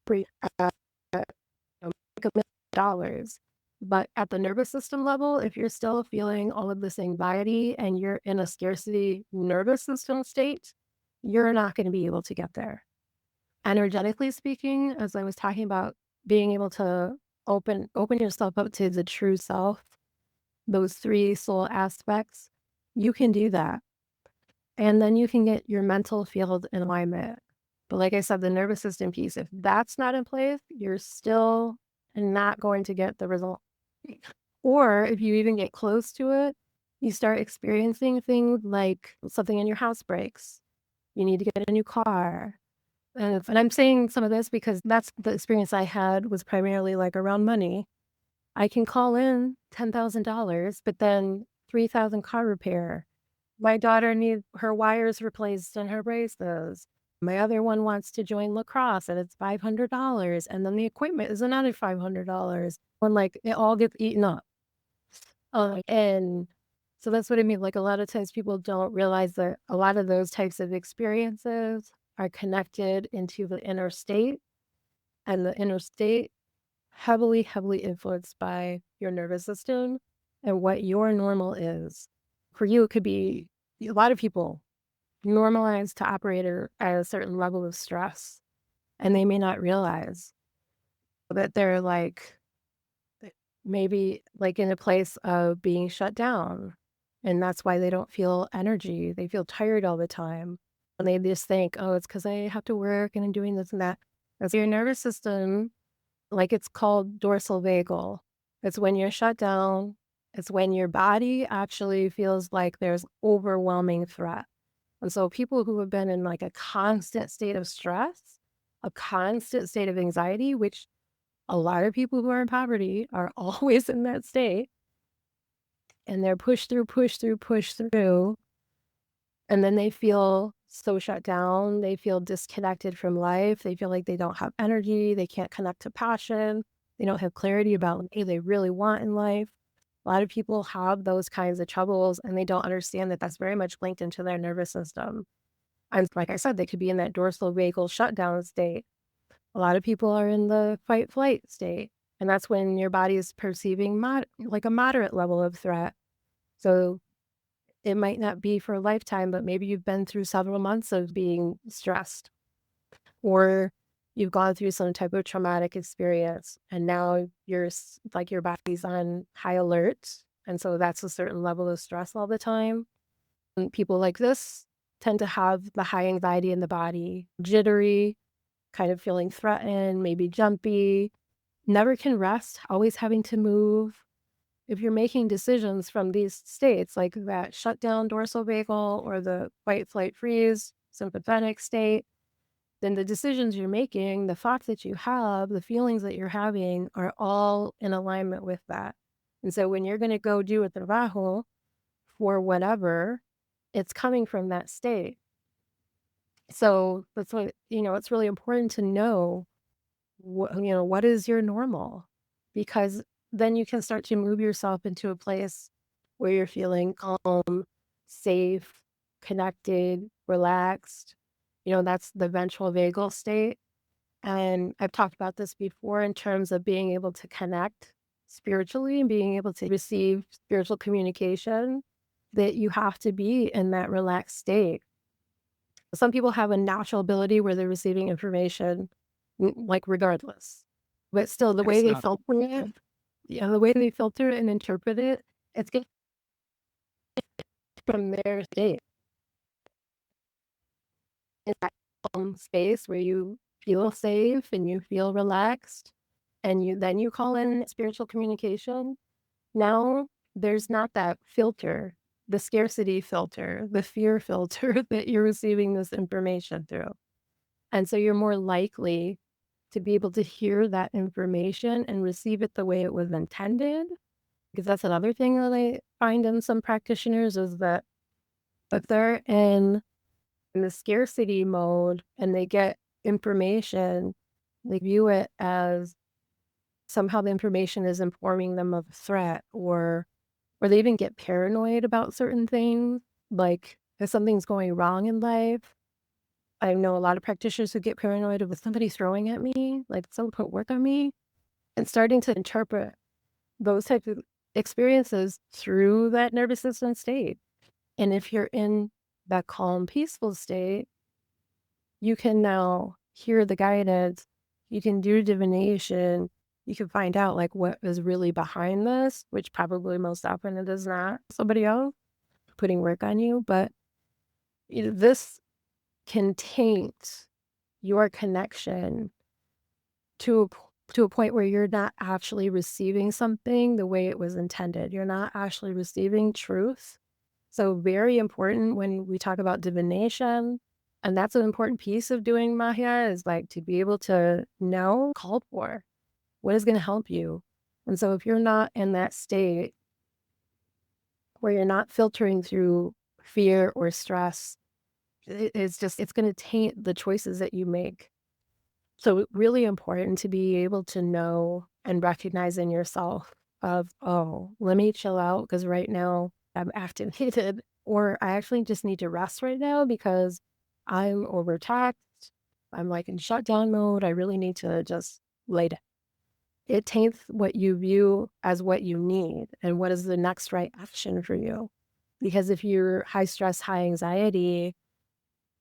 for you to make $1 million. But at the nervous system level, if you're still feeling all of this anxiety and you're in a scarcity nervous system state, you're not going to be able to get there. Energetically speaking, as I was talking about being able to open yourself up to the true self, those 3 soul aspects, you can do that. And then you can get your mental field in alignment. But like I said, the nervous system piece, if that's not in place, you're still not going to get the result. Or if you even get close to it, you start experiencing things like something in your house breaks. You need to get a new car. And I'm saying some of this because that's the experience I had was primarily like around money. I can call in $10,000, but then 3,000 car repair. My daughter needs her wires replaced and her braces. My other one wants to join lacrosse and it's $500. And then the equipment is another $500. When like it all gets eaten up. And so that's what I mean. Like a lot of times people don't realize that a lot of those types of experiences are connected into the inner state, and the inner state heavily, heavily influenced by your nervous system and what your normal is. For you, it could be a lot of people normalize to operate at a certain level of stress, and they may not realize that they're like maybe like in a place of being shut down. And that's why they don't feel energy. They feel tired all the time. And they just think, oh, it's because I have to work and I'm doing this and that. That's your nervous system, like it's called dorsal vagal. It's when you're shut down. It's when your body actually feels like there's overwhelming threat. And so people who have been in like a constant state of stress, a constant state of anxiety, which a lot of people who are in poverty are always in that state, and they're push through, push through, push through, and then they feel so shut down. They feel disconnected from life. They feel like they don't have energy. They can't connect to passion. They don't have clarity about what they really want in life. A lot of people have those kinds of troubles, and they don't understand that that's very much linked into their nervous system. And like I said, they could be in that dorsal vagal shutdown state. A lot of people are in the fight flight state, and that's when your body is perceiving like a moderate level of threat. So it might not be for a lifetime, but maybe you've been through several months of being stressed, or you've gone through some type of traumatic experience, and now like your body's on high alert. And so that's a certain level of stress all the time. And people like this tend to have the high anxiety in the body, jittery, kind of feeling threatened, maybe jumpy, never can rest, always having to move. If you're making decisions from these states, like that shutdown dorsal vagal or the fight, flight, freeze, sympathetic state, then the decisions you're making, the thoughts that you have, the feelings that you're having are all in alignment with that. And so when you're going to go do a trabajo for whatever, it's coming from that state. So that's what, it's really important to know what is your normal? Because then you can start to move yourself into a place where you're feeling calm, safe, connected, relaxed. That's the ventral vagal state. And I've talked about this before in terms of being able to connect spiritually and being able to receive spiritual communication, that you have to be in that relaxed state. Some people have a natural ability where they're receiving information, like regardless. But still, the way It's they not. filter it, yeah, the way they filter it and interpret it, it's good from their state. In that calm space where you feel safe and you feel relaxed, and you call in spiritual communication. Now there's not that filter, the scarcity filter, the fear filter that you're receiving this information through. And so you're more likely to be able to hear that information and receive it the way it was intended. Because that's another thing that I find in some practitioners is that if they're in the scarcity mode and they get information, they view it as somehow the information is informing them of a threat, or they even get paranoid about certain things. Like if something's going wrong in life, I know a lot of practitioners who get paranoid of somebody throwing at me, like someone put work on me, and starting to interpret those types of experiences through that nervous system state. And if you're in that calm, peaceful state, you can now hear the guidance, you can do divination, you can find out like what is really behind this, which probably most often it is not somebody else putting work on you. But this can taint your connection to to a point where you're not actually receiving something the way it was intended. You're not actually receiving truth. So very important when we talk about divination, and that's an important piece of doing Magia, is like to be able to know, call for what is going to help you. And so if you're not in that state where you're not filtering through fear or stress, it's going to taint the choices that you make. So really important to be able to know and recognize in yourself of, oh, let me chill out because right now I'm activated, or I actually just need to rest right now because I'm overtaxed. I'm like in shutdown mode. I really need to just lay down. It taints what you view as what you need and what is the next right action for you. Because if you're high stress, high anxiety,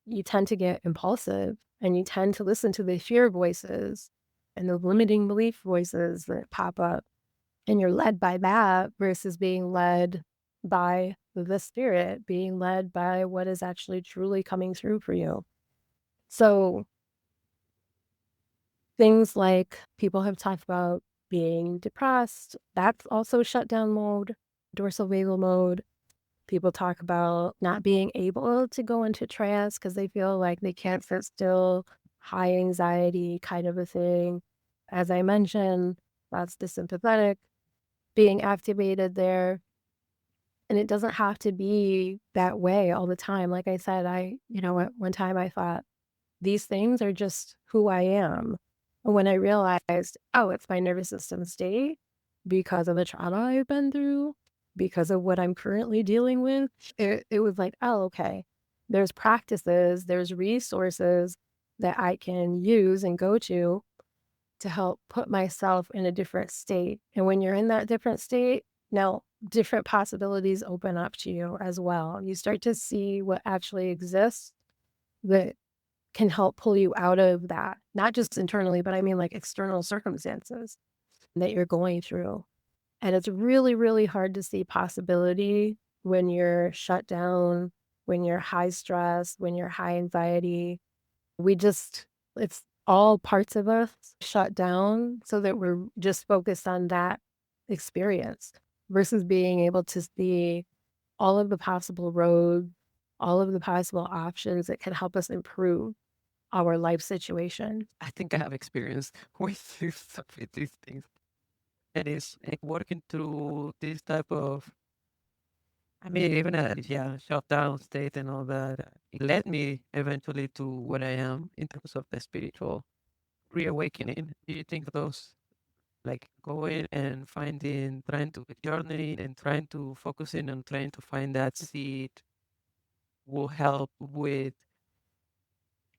you tend to get impulsive and you tend to listen to the fear voices and the limiting belief voices that pop up. And you're led by that versus being led by the spirit, being led by what is actually truly coming through for you. So things like people have talked about being depressed, that's also shutdown mode, dorsal vagal mode. People talk about not being able to go into trance because they feel like they can't sit still, high anxiety kind of a thing. As I mentioned, that's the sympathetic being activated there. And it doesn't have to be that way all the time. Like I said, at one time I thought these things are just who I am. And when I realized, oh, it's my nervous system state because of the trauma I've been through, because of what I'm currently dealing with, it was like, oh, okay. There's practices, there's resources that I can use and go to help put myself in a different state. And when you're in that different state, now different possibilities open up to you as well. You start to see what actually exists that can help pull you out of that, not just internally, but I mean like external circumstances that you're going through. And it's really, really hard to see possibility when you're shut down, when you're high stress, when you're high anxiety. It's all parts of us shut down so that we're just focused on that experience versus being able to see all of the possible roads, all of the possible options that can help us improve our life situation. I think I have experience with these things. and it's working through this type of, I mean, even a shutdown state and all that. It led me eventually to what I am in terms of the spiritual reawakening. Do you think those, like going and finding, trying to journey and trying to focus in on trying to find that seed will help with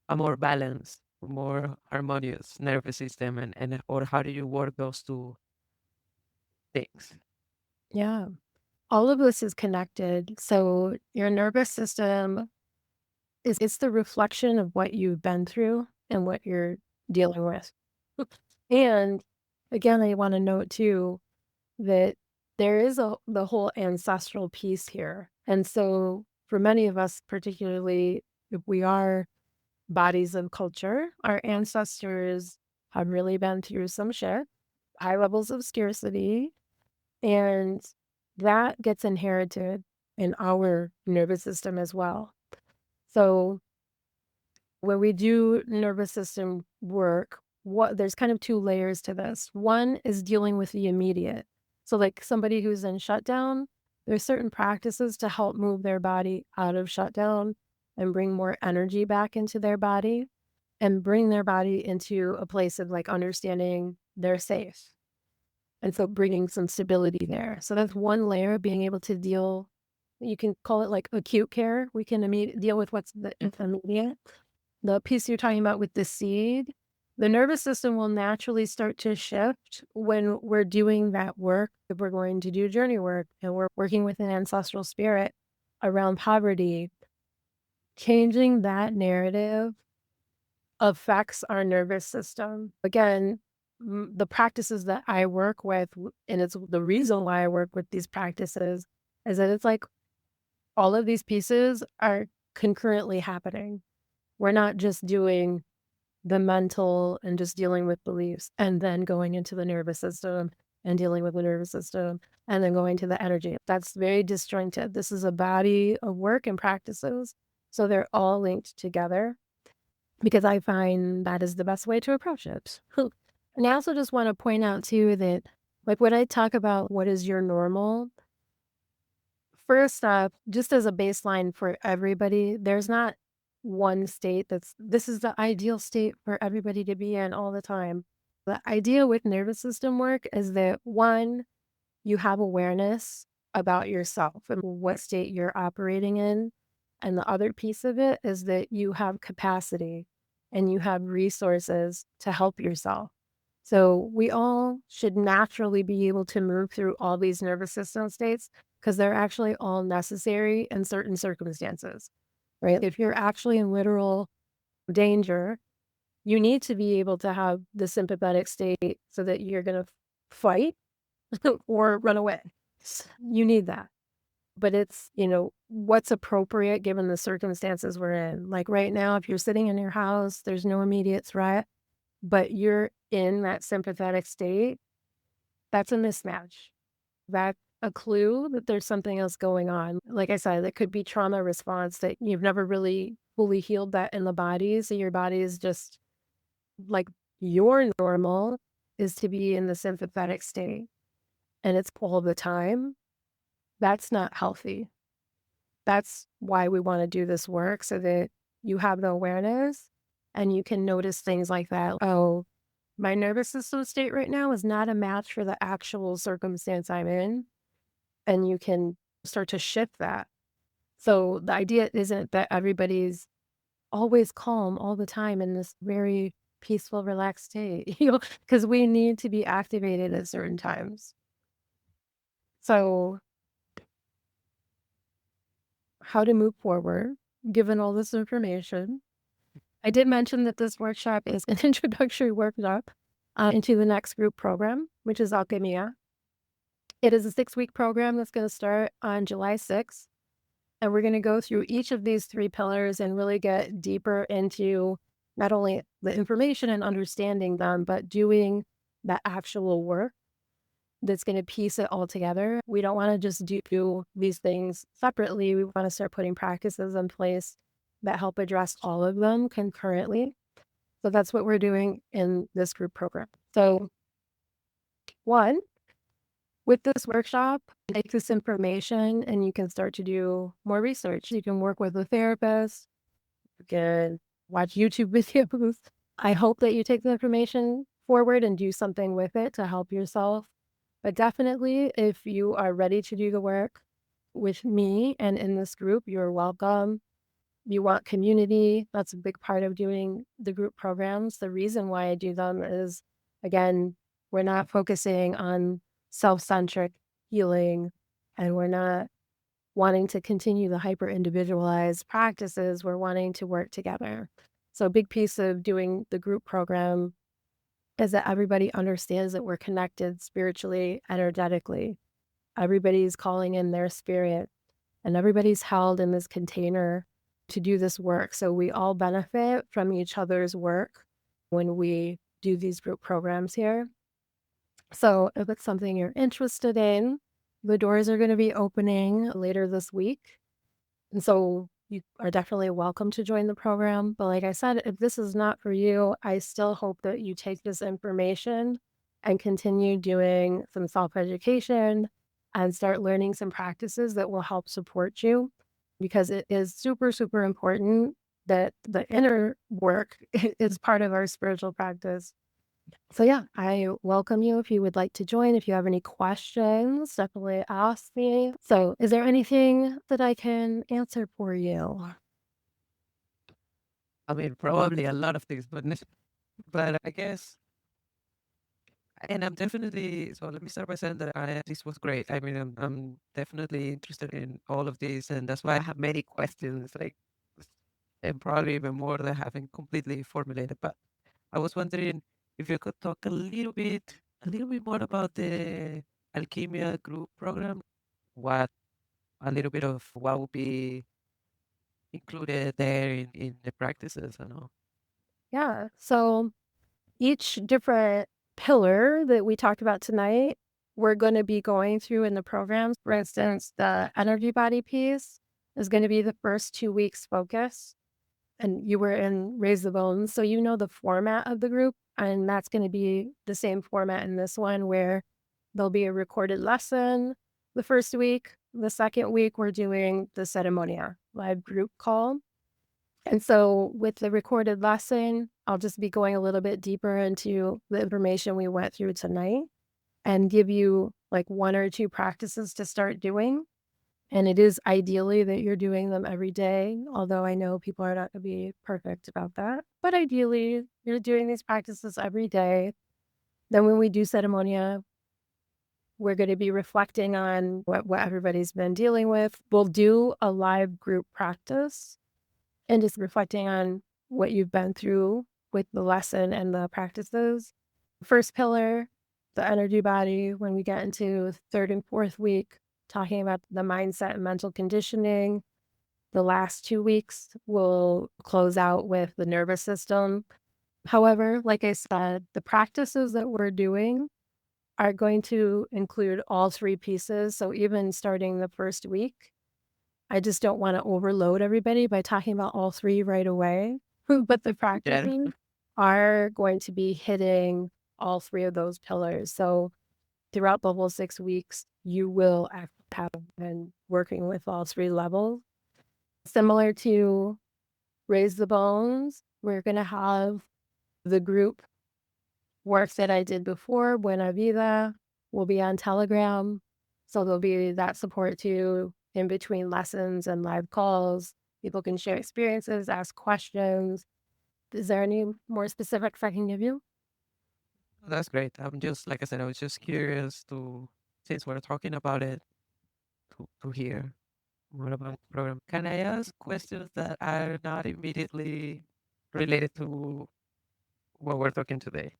a more balanced, more harmonious nervous system, and or how do you work those two things? Yeah. All of this is connected. So your nervous system is it's the reflection of what you've been through and what you're dealing with. And again, I want to note too that there is the whole ancestral piece here. And so for many of us, particularly if we are bodies of culture, our ancestors have really been through some shit, high levels of scarcity, and that gets inherited in our nervous system as well. So when we do nervous system work, there's kind of two layers to this. One is dealing with the immediate. So like somebody who's in shutdown, there's certain practices to help move their body out of shutdown and bring more energy back into their body and bring their body into a place of like understanding they're safe. And so bringing some stability there. So that's one layer, being able to deal, you can call it like acute care. We can deal with what's the immediate. The piece you're talking about with the seed, the nervous system will naturally start to shift when we're doing that work. If we're going to do journey work and we're working with an ancestral spirit around poverty, changing that narrative affects our nervous system. Again, the practices that I work with, and it's the reason why I work with these practices, is that it's like all of these pieces are concurrently happening. We're not just doing the mental and just dealing with beliefs and then going into the nervous system and dealing with the nervous system and then going to the energy. That's very disjointed. This is a body of work and practices. So they're all linked together because I find that is the best way to approach it. And I also just want to point out too that like when I talk about what is your normal, first off, just as a baseline for everybody, there's not one state this is the ideal state for everybody to be in all the time. The idea with nervous system work is that one, you have awareness about yourself and what state you're operating in. And the other piece of it is that you have capacity and you have resources to help yourself. So we all should naturally be able to move through all these nervous system states because they're actually all necessary in certain circumstances, right? If you're actually in literal danger, you need to be able to have the sympathetic state so that you're going to fight or run away. You need that. But it's, what's appropriate given the circumstances we're in. Like right now, if you're sitting in your house, there's no immediate threat, but you're in that sympathetic state, that's a mismatch. That's a clue that there's something else going on. Like I said, it could be trauma response that you've never really fully healed that in the body. So your body is just like your normal is to be in the sympathetic state and it's all the time. That's not healthy. That's why we want to do this work so that you have the awareness and you can notice things like that. Oh, my nervous system state right now is not a match for the actual circumstance I'm in. And you can start to shift that. So the idea isn't that everybody's always calm all the time in this very peaceful, relaxed state, because we need to be activated at certain times. So how to move forward, given all this information. I did mention that this workshop is an introductory workshop into the next group program, which is Alchemia. It is a 6-week program that's going to start on July 6th. And we're going to go through each of these 3 pillars and really get deeper into not only the information and understanding them, but doing the actual work that's going to piece it all together. We don't want to just do these things separately. We want to start putting practices in place that help address all of them concurrently. So that's what we're doing in this group program. So one, With this workshop, take this information and you can start to do more research. You can work with a therapist, you can watch YouTube videos. I hope that you take the information forward and do something with it to help yourself. But definitely, if you are ready to do the work with me and in this group, you're welcome. You want community. That's a big part of doing the group programs. The reason why I do them is, again, we're not focusing on self centric healing and we're not wanting to continue the hyper individualized practices. We're wanting to work together. So, a big piece of doing the group program is that everybody understands that we're connected spiritually, energetically. Everybody's calling in their spirit and everybody's held in this container to do this work. So we all benefit from each other's work when we do these group programs here. So if it's something you're interested in, the doors are going to be opening later this week. And so you are definitely welcome to join the program. But like I said, if this is not for you, I still hope that you take this information and continue doing some self education and start learning some practices that will help support you because it is super, super important that the inner work is part of our spiritual practice. So yeah, I welcome you if you would like to join. If you have any questions, definitely ask me. So is there anything that I can answer for you? I mean, probably a lot of things, but I guess, and I'm definitely, so let me start by saying that this was great. I mean, I'm definitely interested in all of this, and that's why I have many questions, like, and probably even more that I haven't completely formulated. But I was wondering if you could talk a little bit more about the Alchemia group program. What a little bit of what would be included there in the practices and all. Yeah. So each different pillar that we talked about tonight, we're going to be going through in the programs. For instance, the energy body piece is going to be the first 2 weeks focus. And you were in Raise the Bones, so you know the format of the group, and that's going to be the same format in this one where there'll be a recorded lesson the first week. The second week, we're doing the ceremonia live group call. And so with the recorded lesson, I'll just be going a little bit deeper into the information we went through tonight and give you like 1 or 2 practices to start doing. And it is ideally that you're doing them every day, although I know people are not going to be perfect about that. But ideally, you're doing these practices every day. Then when we do ceremonia, we're going to be reflecting on what everybody's been dealing with. We'll do a live group practice and just reflecting on what you've been through with the lesson and the practices. First pillar, the energy body, when we get into third and fourth week, talking about the mindset and mental conditioning. The last 2 weeks, we'll close out with the nervous system. However, like I said, the practices that we're doing are going to include all 3 pieces. So even starting the first week, I just don't want to overload everybody by talking about all 3 right away. But the Yeah, practices are going to be hitting all 3 of those pillars. So throughout the whole 6 weeks, you will have been working with all 3 levels. Similar to Raise the Bones, we're going to have the group work that I did before, Buena Vida, will be on Telegram. So there'll be that support too in between lessons and live calls. People can share experiences, ask questions. Is there any more specifics I can give you? that's great. I'm just, like I said, I was just curious since we're talking about it, to hear more about the program. Can I ask questions that are not immediately related to what we're talking today?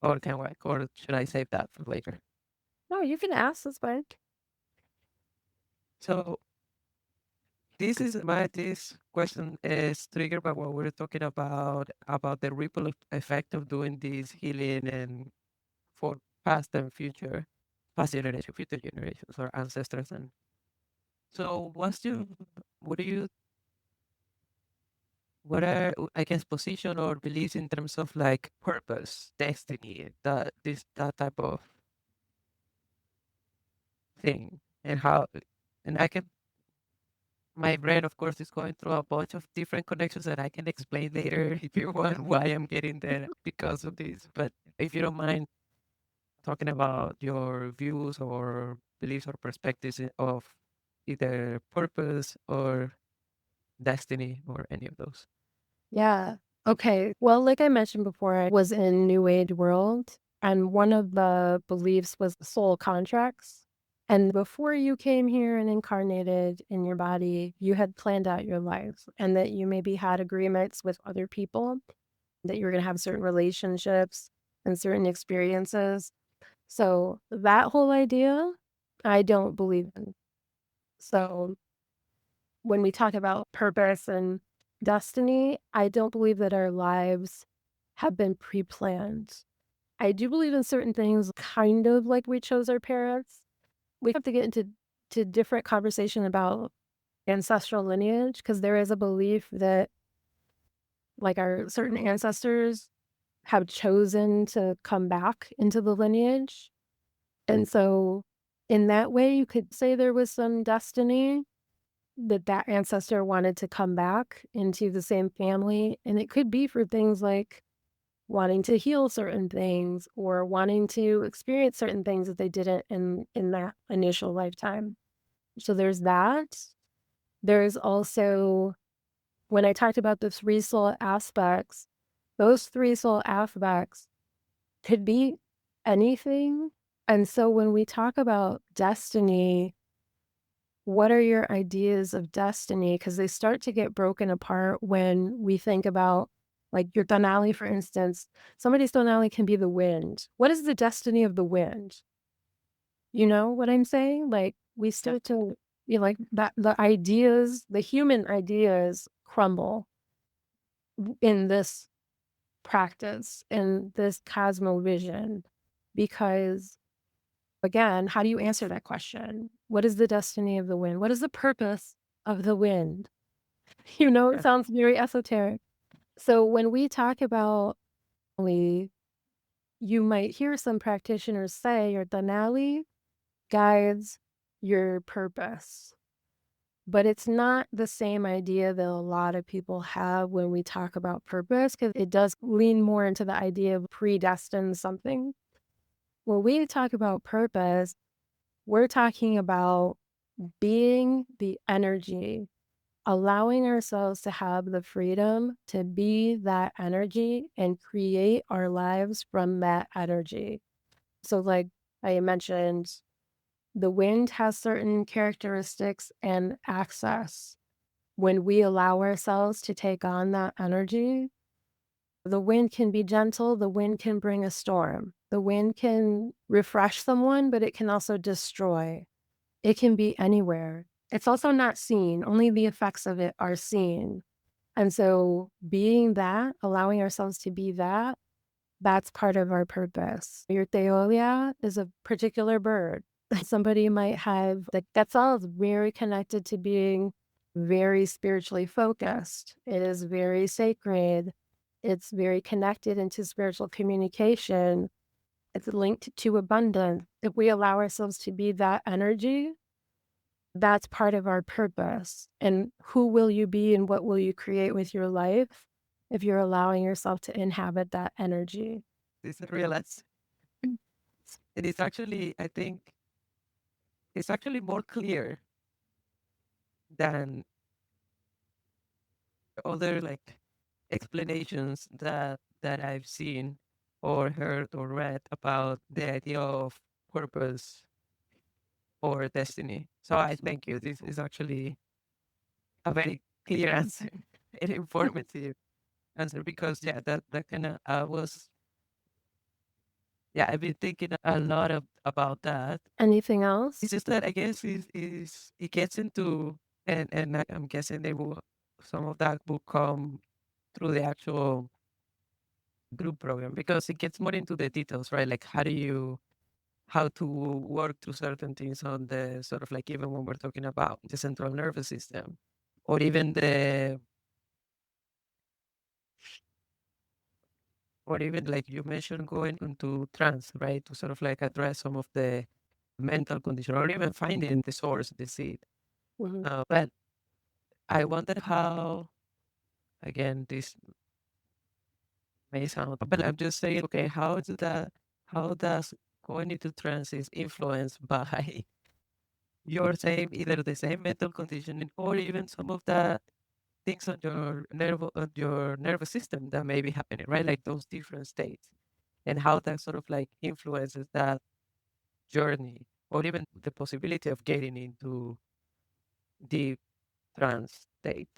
Or should I save that for later? No, you can ask. That's fine. So this question is triggered by what we're talking about the ripple effect of doing this healing and for past generation, future generations or ancestors. And so what do you, what are, I guess, position or beliefs in terms of like purpose, destiny, that type of thing and how, and I can, my brain, of course, is going through a bunch of different connections that I can explain later if you want why I'm getting there because of this. But if you don't mind talking about your views or beliefs or perspectives of either purpose or destiny or any of those. Yeah. Okay. Well, like I mentioned before, I was in New Age world, and one of the beliefs was soul contracts. And before you came here and incarnated in your body, you had planned out your life and that you maybe had agreements with other people, that you were going to have certain relationships and certain experiences. So that whole idea, I don't believe in. So when we talk about purpose and destiny, I don't believe that our lives have been pre-planned. I do believe in certain things, kind of like we chose our parents. We have to get into different conversation about ancestral lineage because there is a belief that like our certain ancestors have chosen to come back into the lineage. And so in that way, you could say there was some destiny that that ancestor wanted to come back into the same family, and it could be for things like wanting to heal certain things or wanting to experience certain things that they didn't in that initial lifetime. So there's that. There's also when I talked about the 3 soul aspects, those 3 soul aspects could be anything, and so when we talk about destiny, what are your ideas of destiny? Because they start to get broken apart when we think about, like, your tonalli, for instance. Somebody's tonalli can be the wind. What is the destiny of the wind? You know what I'm saying? Like, we start to you like, that the ideas, the human ideas crumble in this practice, in this cosmovision, because, again, how do you answer that question? What is the destiny of the wind? What is the purpose of the wind? You know, it Yeah. sounds very esoteric. So when we talk about we you might hear some practitioners say your Denali guides your purpose. But it's not the same idea that a lot of people have when we talk about purpose, because it does lean more into the idea of predestined something. When we talk about purpose, we're talking about being the energy, allowing ourselves to have the freedom to be that energy and create our lives from that energy. So, like I mentioned, the wind has certain characteristics and access. When we allow ourselves to take on that energy, the wind can be gentle, the wind can bring a storm. The wind can refresh someone, but it can also destroy. It can be anywhere. It's also not seen, only the effects of it are seen. And so being that, allowing ourselves to be that, that's part of our purpose. Your teyolia is a particular bird. Somebody might have, like, that's all very connected to being very spiritually focused. It is very sacred. It's very connected into spiritual communication. It's linked to abundance. If we allow ourselves to be that energy, that's part of our purpose. And who will you be and what will you create with your life if you're allowing yourself to inhabit that energy? This I realize it is actually, I think, it's actually more clear than other like explanations that I've seen or heard or read about the idea of purpose or destiny. So I thank you. This is actually a very clear answer and informative answer because yeah, that kind of I was yeah, I've been thinking a lot of about that. Anything It's else? just that I guess is it gets into and I'm guessing they will some of that will come through the actual group program because it gets more into the details, right? Like how to work through certain things on the sort of like even when we're talking about the central nervous system or even the or even like you mentioned going into trance, right? To sort of like address some of the mental condition or even finding the source, the seed. Mhm. But I wondered how, again, this may sound, but I'm just saying, okay, how does going into trance is influenced by your same, either the same mental conditioning or even some of the things on your nervous system that may be happening, right? Like those different states and how that sort of like influences that journey or even the possibility of getting into deep trance state.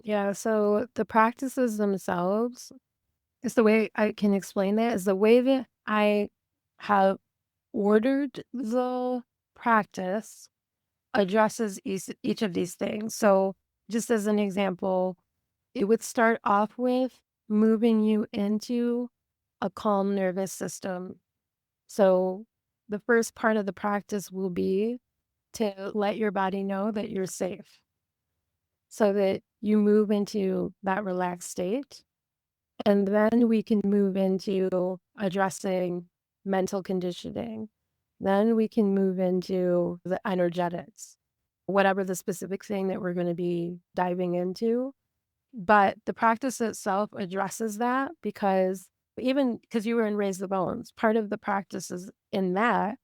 Yeah, so the practices themselves is the way I can explain that is the way that I have ordered the practice addresses each of these things. So, just as an example, it would start off with moving you into a calm nervous system. So, the first part of the practice will be to let your body know that you're safe so that you move into that relaxed state. And then we can move into addressing mental conditioning. Then we can move into the energetics, whatever the specific thing that we're going to be diving into. But the practice itself addresses that because even because you were in Raise the Bones, part of the practices in that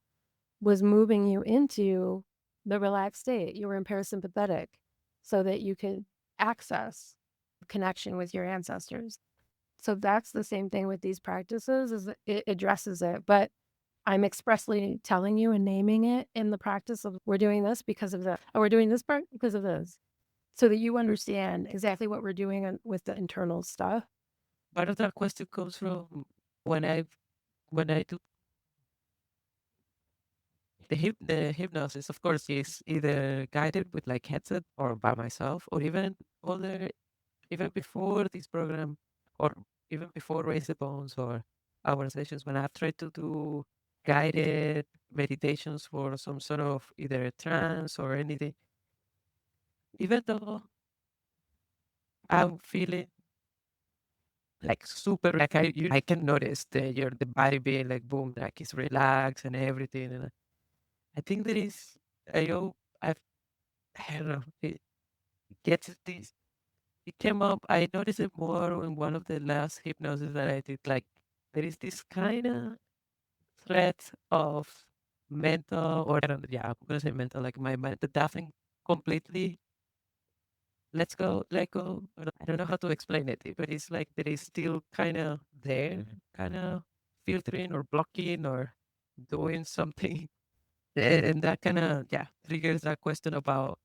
was moving you into the relaxed state. You were in parasympathetic so that you could access connection with your ancestors. So that's the same thing with these practices is that it addresses it, but I'm expressly telling you and naming it in the practice of we're doing this because of that, or we're doing this part because of this, so that you understand exactly what we're doing with the internal stuff. Part of that question comes from when I do the hypnosis, of course, is either guided with like headset or by myself, or even other even before this program, or even before Raise the Bones or our sessions, when I've tried to do guided meditations for some sort of either trance or anything, even though I'm feeling like super, like I can notice the body being like boom, like it's relaxed and everything, and I think there is I know I don't know it gets this. It came up. I noticed it more in one of the last hypnosis that I did. Like there is this kind of threat of mental, or I don't. Yeah, I'm gonna say mental. Like my mind that doesn't completely let go. I don't know how to explain it, but it's like there is still kind of there, kind of filtering or blocking or doing something, and that kind of yeah triggers that question about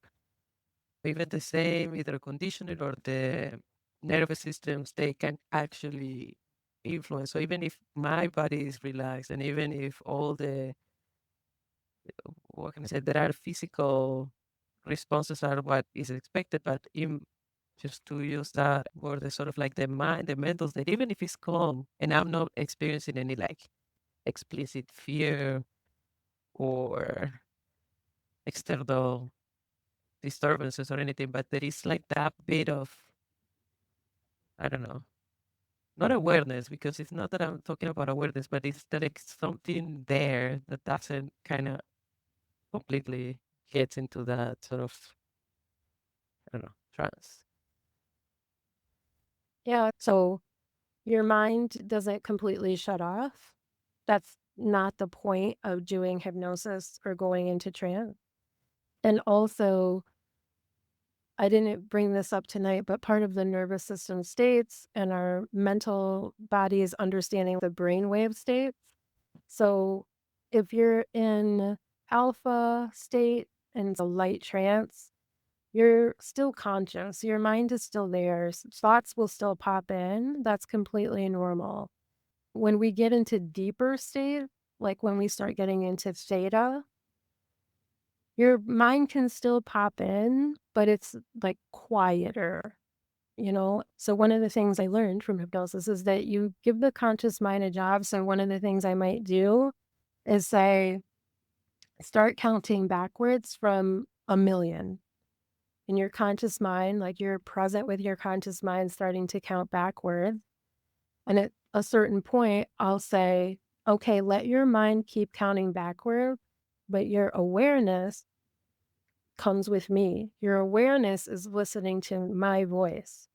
even the same either conditioning or the nervous systems they can actually influence. So even if my body is relaxed and even if all the what can I say there are physical responses are what is expected, but in just to use that word the sort of like the mind, the mental state, even if it's calm and I'm not experiencing any like explicit fear or external disturbances or anything, but there is like that bit of I don't know. Not awareness, because it's not that I'm talking about awareness, but it's that it's something there that doesn't kind of completely gets into that sort of, I don't know, trance. Yeah. So your mind doesn't completely shut off. That's not the point of doing hypnosis or going into trance. And also, I didn't bring this up tonight, but part of the nervous system states and our mental body is understanding the brainwave states. So if you're in alpha state and a light trance, you're still conscious. Your mind is still there. Thoughts will still pop in. That's completely normal. When we get into deeper state, like when we start getting into theta, your mind can still pop in, but it's like quieter, you know? So one of the things I learned from hypnosis is that you give the conscious mind a job. So one of the things I might do is say, start counting backwards from 1,000,000 in your conscious mind, like you're present with your conscious mind starting to count backwards. And at a certain point, I'll say, okay, let your mind keep counting backward, but your awareness comes with me. Your awareness is listening to my voice.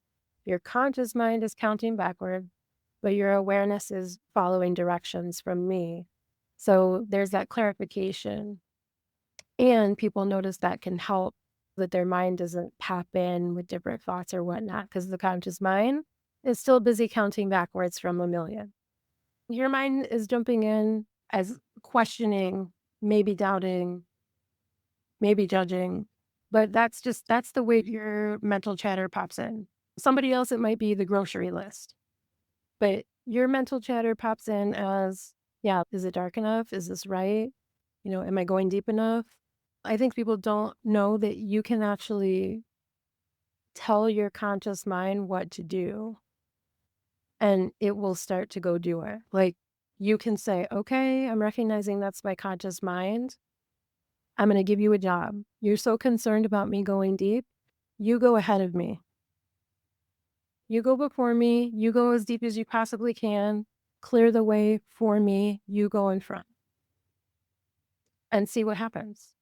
Your conscious mind is counting backward, but your awareness is following directions from me. So there's that clarification. And people notice that can help, that their mind doesn't pop in with different thoughts or whatnot, because the conscious mind is still busy counting backwards from a million. Your mind is jumping in as questioning, maybe doubting, maybe judging, but that's the way your mental chatter pops in. Somebody else, it might be the grocery list, but your mental chatter pops in as, yeah, is it dark enough? Is this right? Am I going deep enough? I think people don't know that you can actually tell your conscious mind what to do, and it will start to go do it. Like, you can say, okay, I'm recognizing that's my conscious mind. I'm going to give you a job. You're so concerned about me going deep. You go ahead of me. You go before me. You go as deep as you possibly can. Clear the way for me. You go in front and see what happens.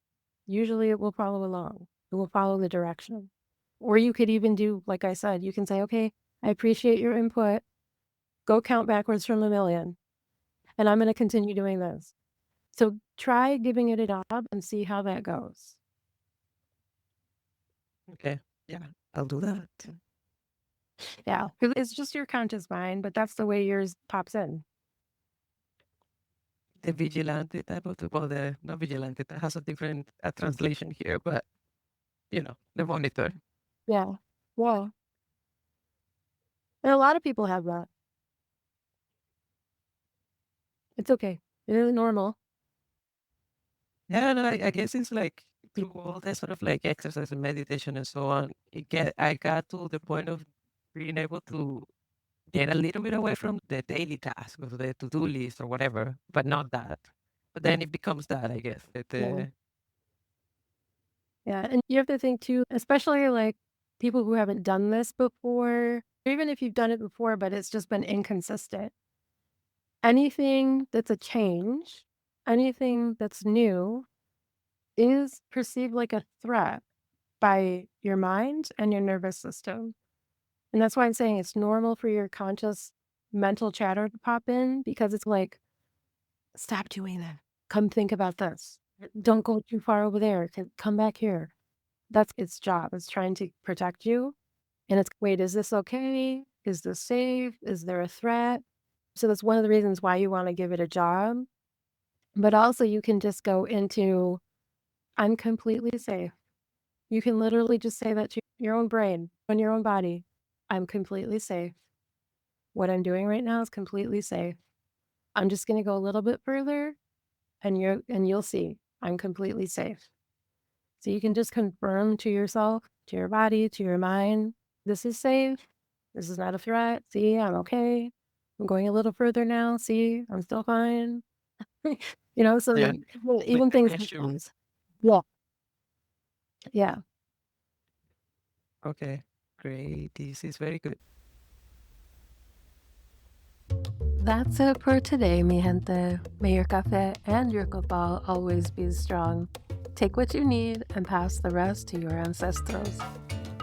Usually it will follow along. It will follow the direction. Or you could even do, like I said, you can say, okay, I appreciate your input. Go count backwards from a million. And I'm going to continue doing this. So try giving it a job and see how that goes. Okay. Yeah, I'll do that. Yeah. 'Cause it's just your conscious mind, but that's the way yours pops in. The vigilante type of, well, the not vigilante, that has a different translation here, but the monitor. Yeah. Well, and a lot of people have that. It's okay. It is normal. Yeah, no, I guess it's like through all that sort of like exercise and meditation and so on, I got to the point of being able to get a little bit away from the daily task of the to-do list or whatever, but not that. But then it becomes that, I guess. Yeah. Yeah. And you have to think too, especially like people who haven't done this before, even if you've done it before, but it's just been inconsistent. Anything that's a change, anything that's new is perceived like a threat by your mind and your nervous system. And that's why I'm saying it's normal for your conscious mental chatter to pop in, because it's like, stop doing that. Come think about this. Don't go too far over there. Come back here. That's its job. It's trying to protect you. And it's, wait, is this okay? Is this safe? Is there a threat? So that's one of the reasons why you want to give it a job. But also you can just go into, I'm completely safe. You can literally just say that to your own brain and your own body. I'm completely safe. What I'm doing right now is completely safe. I'm just going to go a little bit further and you'll see I'm completely safe. So you can just confirm to yourself, to your body, to your mind, this is safe. This is not a threat. See, I'm okay. I'm going a little further now. See, I'm still fine. So Yeah, even things like reassurance. that. Yeah. Yeah. Okay, great. This is very good. That's it for today, mi gente. May your café and your copal always be strong. Take what you need and pass the rest to your ancestros.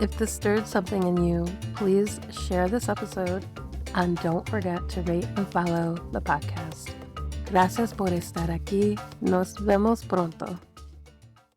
If this stirred something in you, please share this episode and don't forget to rate and follow the podcast. Gracias por estar aquí. Nos vemos pronto.